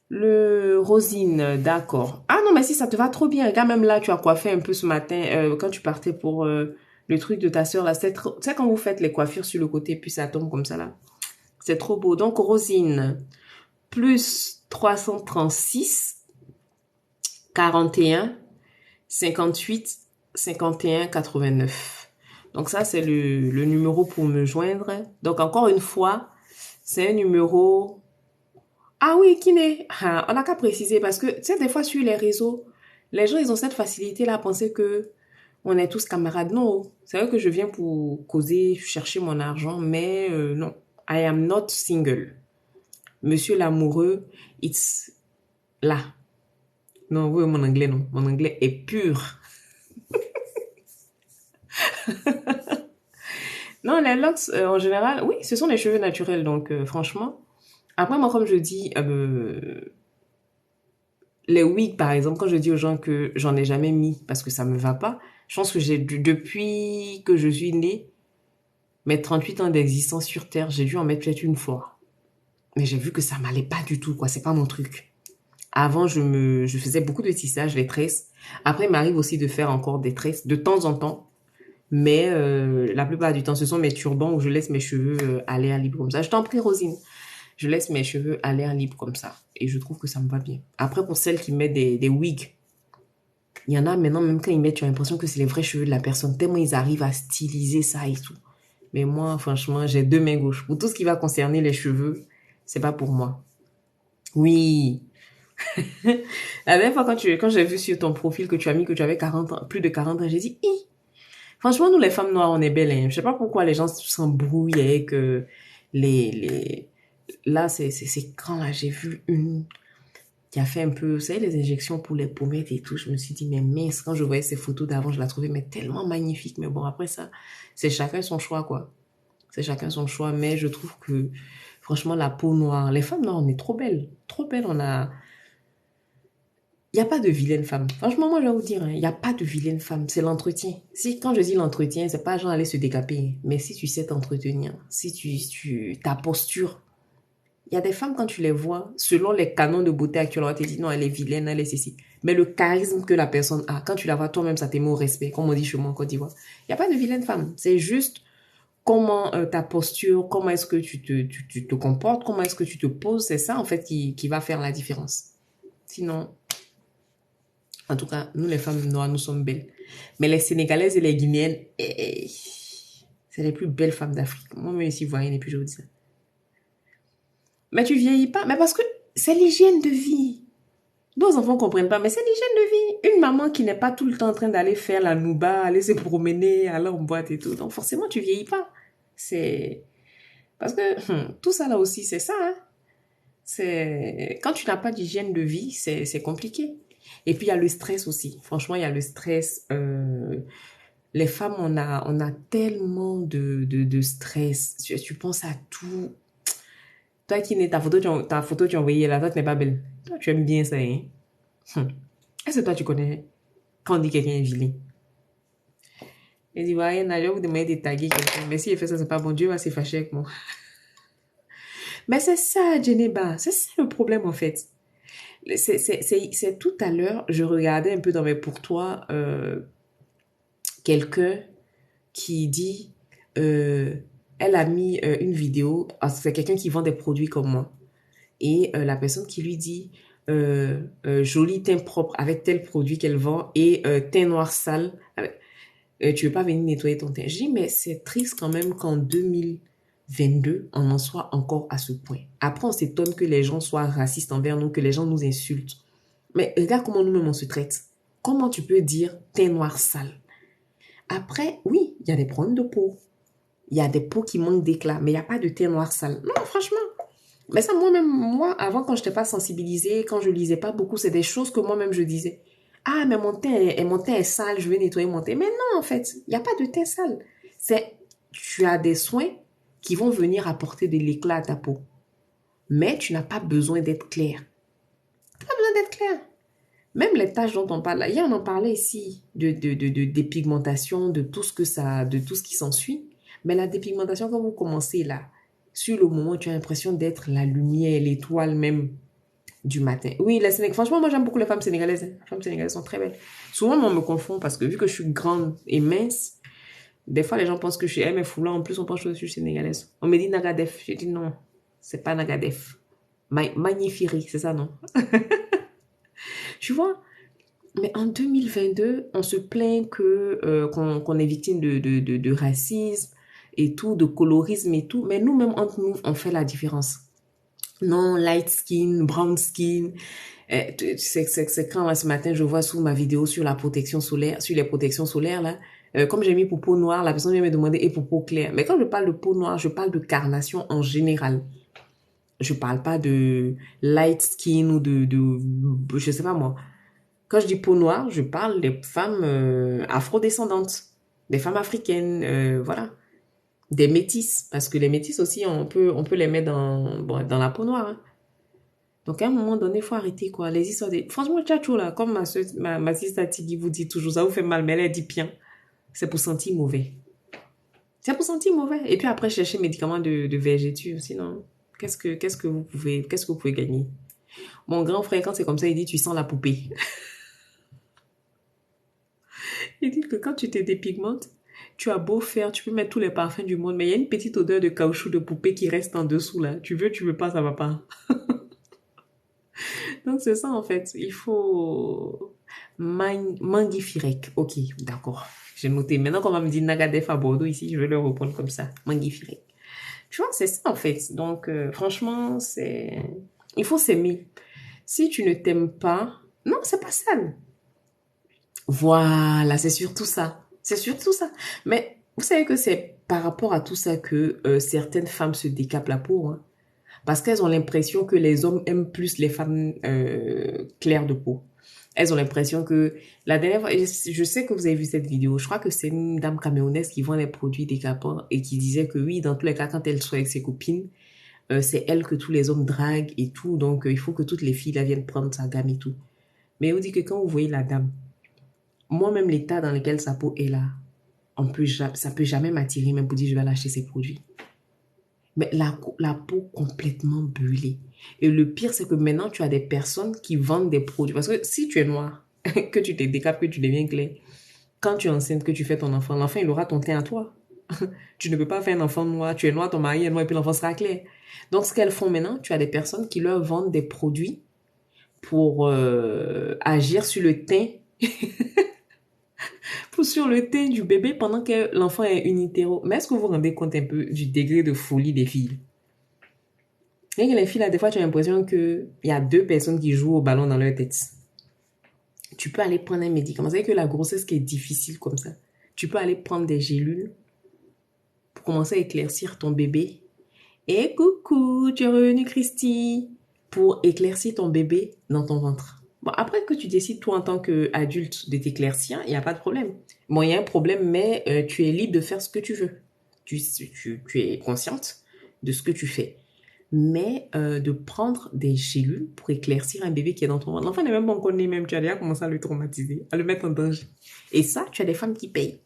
A: Le Rosine, d'accord. Ah non, mais si ça te va trop bien. Regarde, même là, tu as coiffé un peu ce matin quand tu partais pour le truc de ta soeur là. Tu sais, quand vous faites les coiffures sur le côté, puis ça tombe comme ça là. C'est trop beau. Donc, Rosine, plus 336 41 58 51 89. Donc, ça, c'est le numéro pour me joindre. Donc, encore une fois, c'est un numéro... Ah oui, kiné. Ah, on n'a qu'à préciser parce que, tu sais, des fois sur les réseaux, les gens, ils ont cette facilité-là à penser que on est tous camarades. Non, c'est vrai que je viens pour causer, chercher mon argent, mais non. I am not single. Monsieur l'amoureux, it's là. Non, oui, mon anglais, non. Mon anglais est pur. Non, les locks, en général, oui, ce sont des cheveux naturels, donc franchement. Après, moi, comme je dis, les wigs, par exemple, quand je dis aux gens que j'en ai jamais mis parce que ça me va pas, je pense que depuis que je suis née, mes 38 ans d'existence sur Terre, j'ai dû en mettre peut-être une fois. Mais j'ai vu que ça m'allait pas du tout, quoi. C'est pas mon truc. Avant, je faisais beaucoup de tissage, les tresses. Après, il m'arrive aussi de faire encore des tresses de temps en temps. Mais la plupart du temps, ce sont mes turbans où je laisse mes cheveux aller à libre comme ça. Je t'en prie, Rosine. Je laisse mes cheveux à l'air libre comme ça. Et je trouve que ça me va bien. Après, pour celles qui mettent des wigs, il y en a maintenant, même quand ils mettent, tu as l'impression que c'est les vrais cheveux de la personne. Tellement ils arrivent à styliser ça et tout. Mais moi, franchement, j'ai deux mains gauches. Pour tout ce qui va concerner les cheveux, c'est pas pour moi. Oui. La dernière fois, quand j'ai vu sur ton profil que tu as mis que tu avais 40 ans, plus de 40 ans, j'ai dit, hi. Franchement, nous, les femmes noires, on est belles, hein. Je sais pas pourquoi les gens s'embrouillent avec les... Là, c'est quand, là, j'ai vu une qui a fait un peu, vous savez, les injections pour les pommettes et tout. Je me suis dit, mais mince, quand je voyais ces photos d'avant, je la trouvais mais tellement magnifique. Mais bon, après ça, c'est chacun son choix, quoi. C'est chacun son choix. Mais je trouve que, franchement, la peau noire, les femmes noires, on est trop belles. Trop belles, on a... Il n'y a pas de vilaine femme. Franchement, moi, je vais vous dire, hein, il n'y a pas de vilaine femme. C'est l'entretien. Si, quand je dis l'entretien, c'est pas genre aller se décaper. Mais si tu sais t'entretenir, si ta posture, il y a des femmes, quand tu les vois, selon les canons de beauté actuels, on va te dire, non, elle est vilaine, elle est ceci. Mais le charisme que la personne a, quand tu la vois toi-même, ça te met au respect, comme on dit chez moi en Côte d'Ivoire. Il n'y a pas de vilaine femme. C'est juste comment ta posture, comment est-ce que tu te comportes, comment est-ce que tu te poses. C'est ça, en fait, qui va faire la différence. Sinon, en tout cas, nous, les femmes noires, nous sommes belles. Mais les Sénégalaises et les Guinéennes, c'est les plus belles femmes d'Afrique. Moi-même, ici, voyez, et puis je vous dis ça. Mais tu vieillis pas. Mais parce que c'est l'hygiène de vie. Nos enfants comprennent pas, mais c'est l'hygiène de vie. Une maman qui n'est pas tout le temps en train d'aller faire la nouba, aller se promener, aller en boîte et tout. Donc forcément, tu vieillis pas. C'est parce que tout ça là aussi, c'est ça. Hein. C'est quand tu n'as pas d'hygiène de vie, c'est compliqué. Et puis il y a le stress aussi. Franchement, il y a le stress. Les femmes, on a tellement de stress. Tu penses à tout. Toi qui n'es ta photo tu as envoyée là, toi tu n'es pas belle. Toi tu aimes bien ça, hein? Est-ce que toi tu connais quand on dit quelqu'un est vilain? Il dit, ouais, je vais vous demander de taguer quelqu'un. Mais s'il fait ça, c'est pas bon. Dieu va se fâcher avec moi. Mais c'est ça, Geneba. C'est ça le problème, en fait. C'est tout à l'heure, je regardais un peu dans mes pour toi quelqu'un qui dit, euh, elle a mis une vidéo, c'est quelqu'un qui vend des produits comme moi. Et la personne qui lui dit, joli teint propre avec tel produit qu'elle vend et teint noir sale, tu veux pas venir nettoyer ton teint. Je dis, mais c'est triste quand même qu'en 2022, on en soit encore à ce point. Après, on s'étonne que les gens soient racistes envers nous, que les gens nous insultent. Mais regarde comment nous-mêmes on se traite. Comment tu peux dire teint noir sale? Après, oui, il y a des problèmes de peau. Il y a des peaux qui manquent d'éclat, mais il n'y a pas de teint noir sale. Non, franchement. Mais ça, moi-même, moi, avant, quand je n'étais pas sensibilisée, quand je lisais pas beaucoup, c'est des choses que moi-même je disais. Ah, mais mon teint est sale, je vais nettoyer mon teint. Mais non, en fait, il n'y a pas de teint sale. Tu as des soins qui vont venir apporter de l'éclat à ta peau. Mais tu n'as pas besoin d'être clair. Tu n'as pas besoin d'être clair. Même les taches dont on parle, là, hier on en parlait ici, de dépigmentation, de tout ce qui s'ensuit. Mais la dépigmentation, quand vous commencez là, sur le moment, tu as l'impression d'être la lumière, l'étoile même du matin. Oui, les Sénégalaises, franchement, moi j'aime beaucoup les femmes sénégalaises. Les femmes sénégalaises sont très belles. Souvent, on me confond parce que vu que je suis grande et mince, des fois les gens pensent que je suis mais fou là. En plus, on pense que je suis sénégalaise. On me dit Nagadef. J'ai dit non, c'est pas Nagadef. Magnifiri, c'est ça, non? Tu vois? Mais en 2022, on se plaint qu'on est victime de racisme et tout, de colorisme et tout. Mais nous-mêmes, entre nous, on fait la différence. Non, light skin, brown skin. C'est quand là, ce matin, je vois sous ma vidéo sur la protection solaire, sur les protections solaires là, comme j'ai mis pour peau noire, la personne vient me demander et pour peau claire. Mais quand je parle de peau noire, je parle de carnation en général. Je parle pas de light skin ou je sais pas moi. Quand je dis peau noire, je parle des femmes afrodescendantes, des femmes africaines, voilà, des métisses, parce que les métisses aussi, on peut les mettre bon, dans la peau noire, hein. Donc, à un moment donné, il faut arrêter, quoi. Les histoires de... Franchement, tchatcho, là, comme ma sister Tigui vous dit toujours, ça vous fait mal, mais elle dit bien. C'est pour sentir mauvais. C'est pour sentir mauvais. Et puis après, chercher médicaments de vergeture. Sinon, qu'est-ce que vous pouvez gagner? Mon grand frère, quand c'est comme ça, il dit, tu sens la poupée. Il dit que quand tu te dépigmentes, tu as beau faire, tu peux mettre tous les parfums du monde, mais il y a une petite odeur de caoutchouc de poupée qui reste en dessous, là. Tu veux pas, ça va pas. Donc, c'est ça, en fait. Il faut... Mangifirek. Ok, d'accord. J'ai noté. Maintenant qu'on va me dire Nagadef à Bordeaux ici, je vais leur répondre comme ça. Mangifirek. Tu vois, c'est ça, en fait. Donc, franchement, il faut s'aimer. Si tu ne t'aimes pas, non, c'est pas sale. Voilà, c'est surtout ça. C'est surtout ça. Mais vous savez que c'est par rapport à tout ça que certaines femmes se décapent la peau, hein. Parce qu'elles ont l'impression que les hommes aiment plus les femmes claires de peau. Elles ont l'impression que la dernière fois, je sais que vous avez vu cette vidéo, je crois que c'est une dame camerounaise qui vend les produits décapants et qui disait que oui, dans tous les cas, quand elle soit avec ses copines, c'est elle que tous les hommes draguent et tout, donc il faut que toutes les filles là viennent prendre sa gamme et tout. Mais on dit que quand vous voyez la dame, moi-même l'état dans lequel sa peau est là, ça peut jamais m'attirer même pour dire je vais lâcher ses produits. Mais la peau complètement brûlée. Et le pire, c'est que maintenant, tu as des personnes qui vendent des produits. Parce que si tu es noir, que tu te décapes, que tu deviens clair, quand tu es enceinte, que tu fais ton enfant, l'enfant, il aura ton teint à toi. Tu ne peux pas faire un enfant noir. Tu es noir, ton mari est noir, et puis l'enfant sera clair. Donc, ce qu'elles font maintenant, tu as des personnes qui leur vendent des produits pour agir sur le teint, sur le teint du bébé pendant que l'enfant est unitéro. Mais est-ce que vous vous rendez compte un peu du degré de folie des filles? Et que les filles, là, des fois, tu as l'impression qu'il y a deux personnes qui jouent au ballon dans leur tête. Tu peux aller prendre un médicament. Vous savez que la grossesse qui est difficile comme ça, tu peux aller prendre des gélules pour commencer à éclaircir ton bébé. Et coucou, tu es revenue, Christy, pour éclaircir ton bébé dans ton ventre. Bon, après que tu décides, toi, en tant qu'adulte, de t'éclaircir, il n'y a pas de problème. Bon, il y a un problème, mais tu es libre de faire ce que tu veux. Tu es consciente de ce que tu fais. Mais de prendre des gélules pour éclaircir un bébé qui est dans ton ventre. L'enfant n'est même pas encore né, même tu as déjà commencé à le traumatiser, à le mettre en danger. Et ça, tu as des femmes qui payent.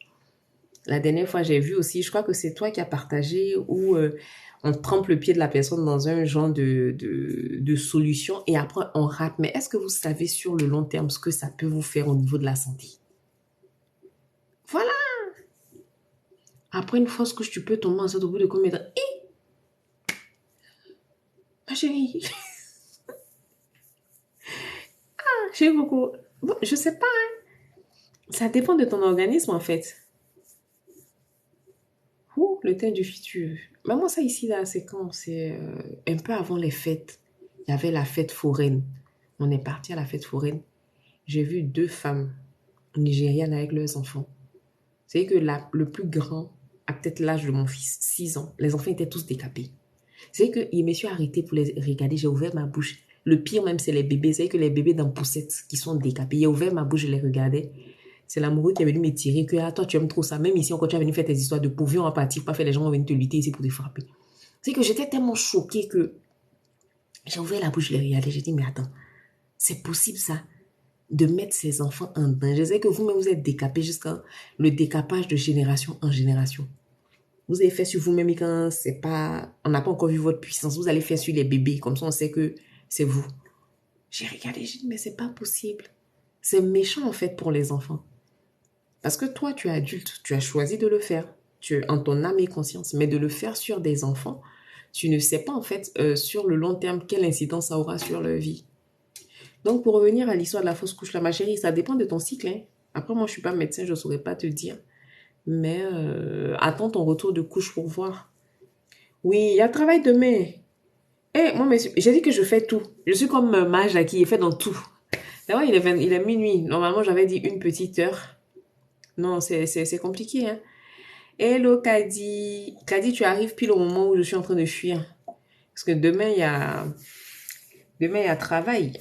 A: La dernière fois, j'ai vu aussi, je crois que c'est toi qui as partagé où on trempe le pied de la personne dans un genre de solution et après on rate. Mais est-ce que vous savez sur le long terme ce que ça peut vous faire au niveau de la santé? Voilà. Après une fausse couche, tu peux tomber enceinte au bout de combien de temps? Ma chérie. Chérie Coco. Bon, je sais pas. Ça dépend de ton organisme en fait. Ouh, le teint du futur. Mais moi, ça ici, là, c'est quand? C'est un peu avant les fêtes. Il y avait la fête foraine. On est parti à la fête foraine. J'ai vu deux femmes nigérianes avec leurs enfants. C'est que le plus grand a peut-être l'âge de mon fils, 6 ans. Les enfants étaient tous décapés. C'est que je me suis arrêtée pour les regarder. J'ai ouvert ma bouche. Le pire même, c'est les bébés. C'est que les bébés dans poussette qui sont décapés. J'ai ouvert ma bouche, je les regardais. C'est l'amoureux qui est venu me tirer que toi tu aimes trop ça. Même ici, quand tu es venu faire tes histoires de pourvu, on va partir, pas faire les gens vont venir te lutter ici pour te frapper. C'est que j'étais tellement choquée que j'ai ouvert la bouche, je les regardais. J'ai dit, mais attends, c'est possible ça, de mettre ces enfants en danger. Je sais que vous-même vous êtes décapés jusqu'à le décapage de génération en génération. Vous avez fait sur vous-même quand c'est pas, on n'a pas encore vu votre puissance. Vous allez faire sur les bébés, comme ça on sait que c'est vous. J'ai regardé, j'ai dit, mais c'est pas possible. C'est méchant en fait pour les enfants. Parce que toi, tu es adulte, tu as choisi de le faire, tu es en ton âme et conscience, mais de le faire sur des enfants, tu ne sais pas en fait sur le long terme quelle incidence ça aura sur leur vie. Donc pour revenir à l'histoire de la fausse couche, là, ma chérie, ça dépend de ton cycle, hein. Après, moi, je suis pas médecin, je ne saurais pas te dire, mais attends ton retour de couche pour voir. Oui, il y a travail demain. Moi, mais j'ai dit que je fais tout. Je suis comme Mage qui est fait dans tout. D'abord, il est minuit. Normalement, j'avais dit une petite heure. Non, c'est compliqué, hein. Hello, Kadi. Kadi, tu arrives pile au moment où je suis en train de fuir. Parce que demain, il y a travail.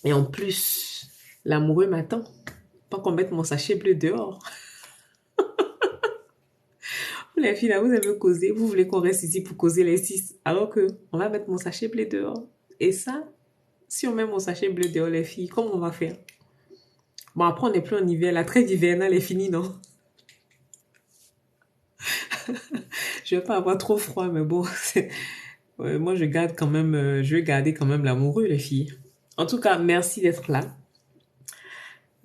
A: Et en plus, l'amoureux m'attend. Pas qu'on mette mon sachet bleu dehors. Vous, les filles, là, vous aimez causer. Vous voulez qu'on reste ici pour causer les six. Alors que on va mettre mon sachet bleu dehors. Et ça, si on met mon sachet bleu dehors, les filles, comment on va faire? Bon, après, on n'est plus en hiver. La trêve hivernale est finie, non? Je vais pas avoir trop froid, mais bon, ouais, moi, je garde quand même, je vais garder quand même l'amoureux, les filles. En tout cas, merci d'être là.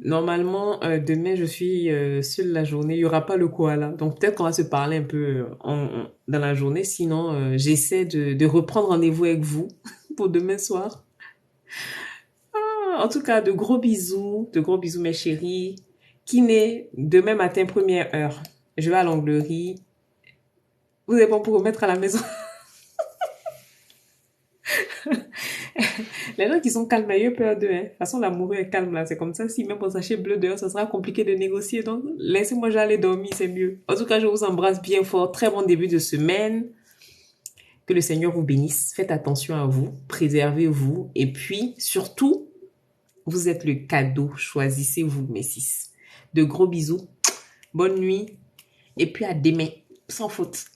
A: Normalement, demain, je suis seule la journée. Il y aura pas le koala. Donc, peut-être qu'on va se parler un peu dans la journée. Sinon, j'essaie de reprendre rendez-vous avec vous pour demain soir. En tout cas, de gros bisous, mes chéris. Kiné, demain matin, première heure. Je vais à l'onglerie. Vous êtes bon pour remettre à la maison. Les gens qui sont calmes, ils ont peur d'eux. Hein. De toute façon, l'amoureux est calme là. C'est comme ça. Si même mon sachet bleu dehors, ça sera compliqué de négocier. Donc, laissez-moi j'aller dormir, c'est mieux. En tout cas, je vous embrasse bien fort. Très bon début de semaine. Que le Seigneur vous bénisse. Faites attention à vous. Préservez-vous. Et puis, surtout, vous êtes le cadeau. Choisissez-vous, mes six. De gros bisous. Bonne nuit. Et puis à demain. Sans faute.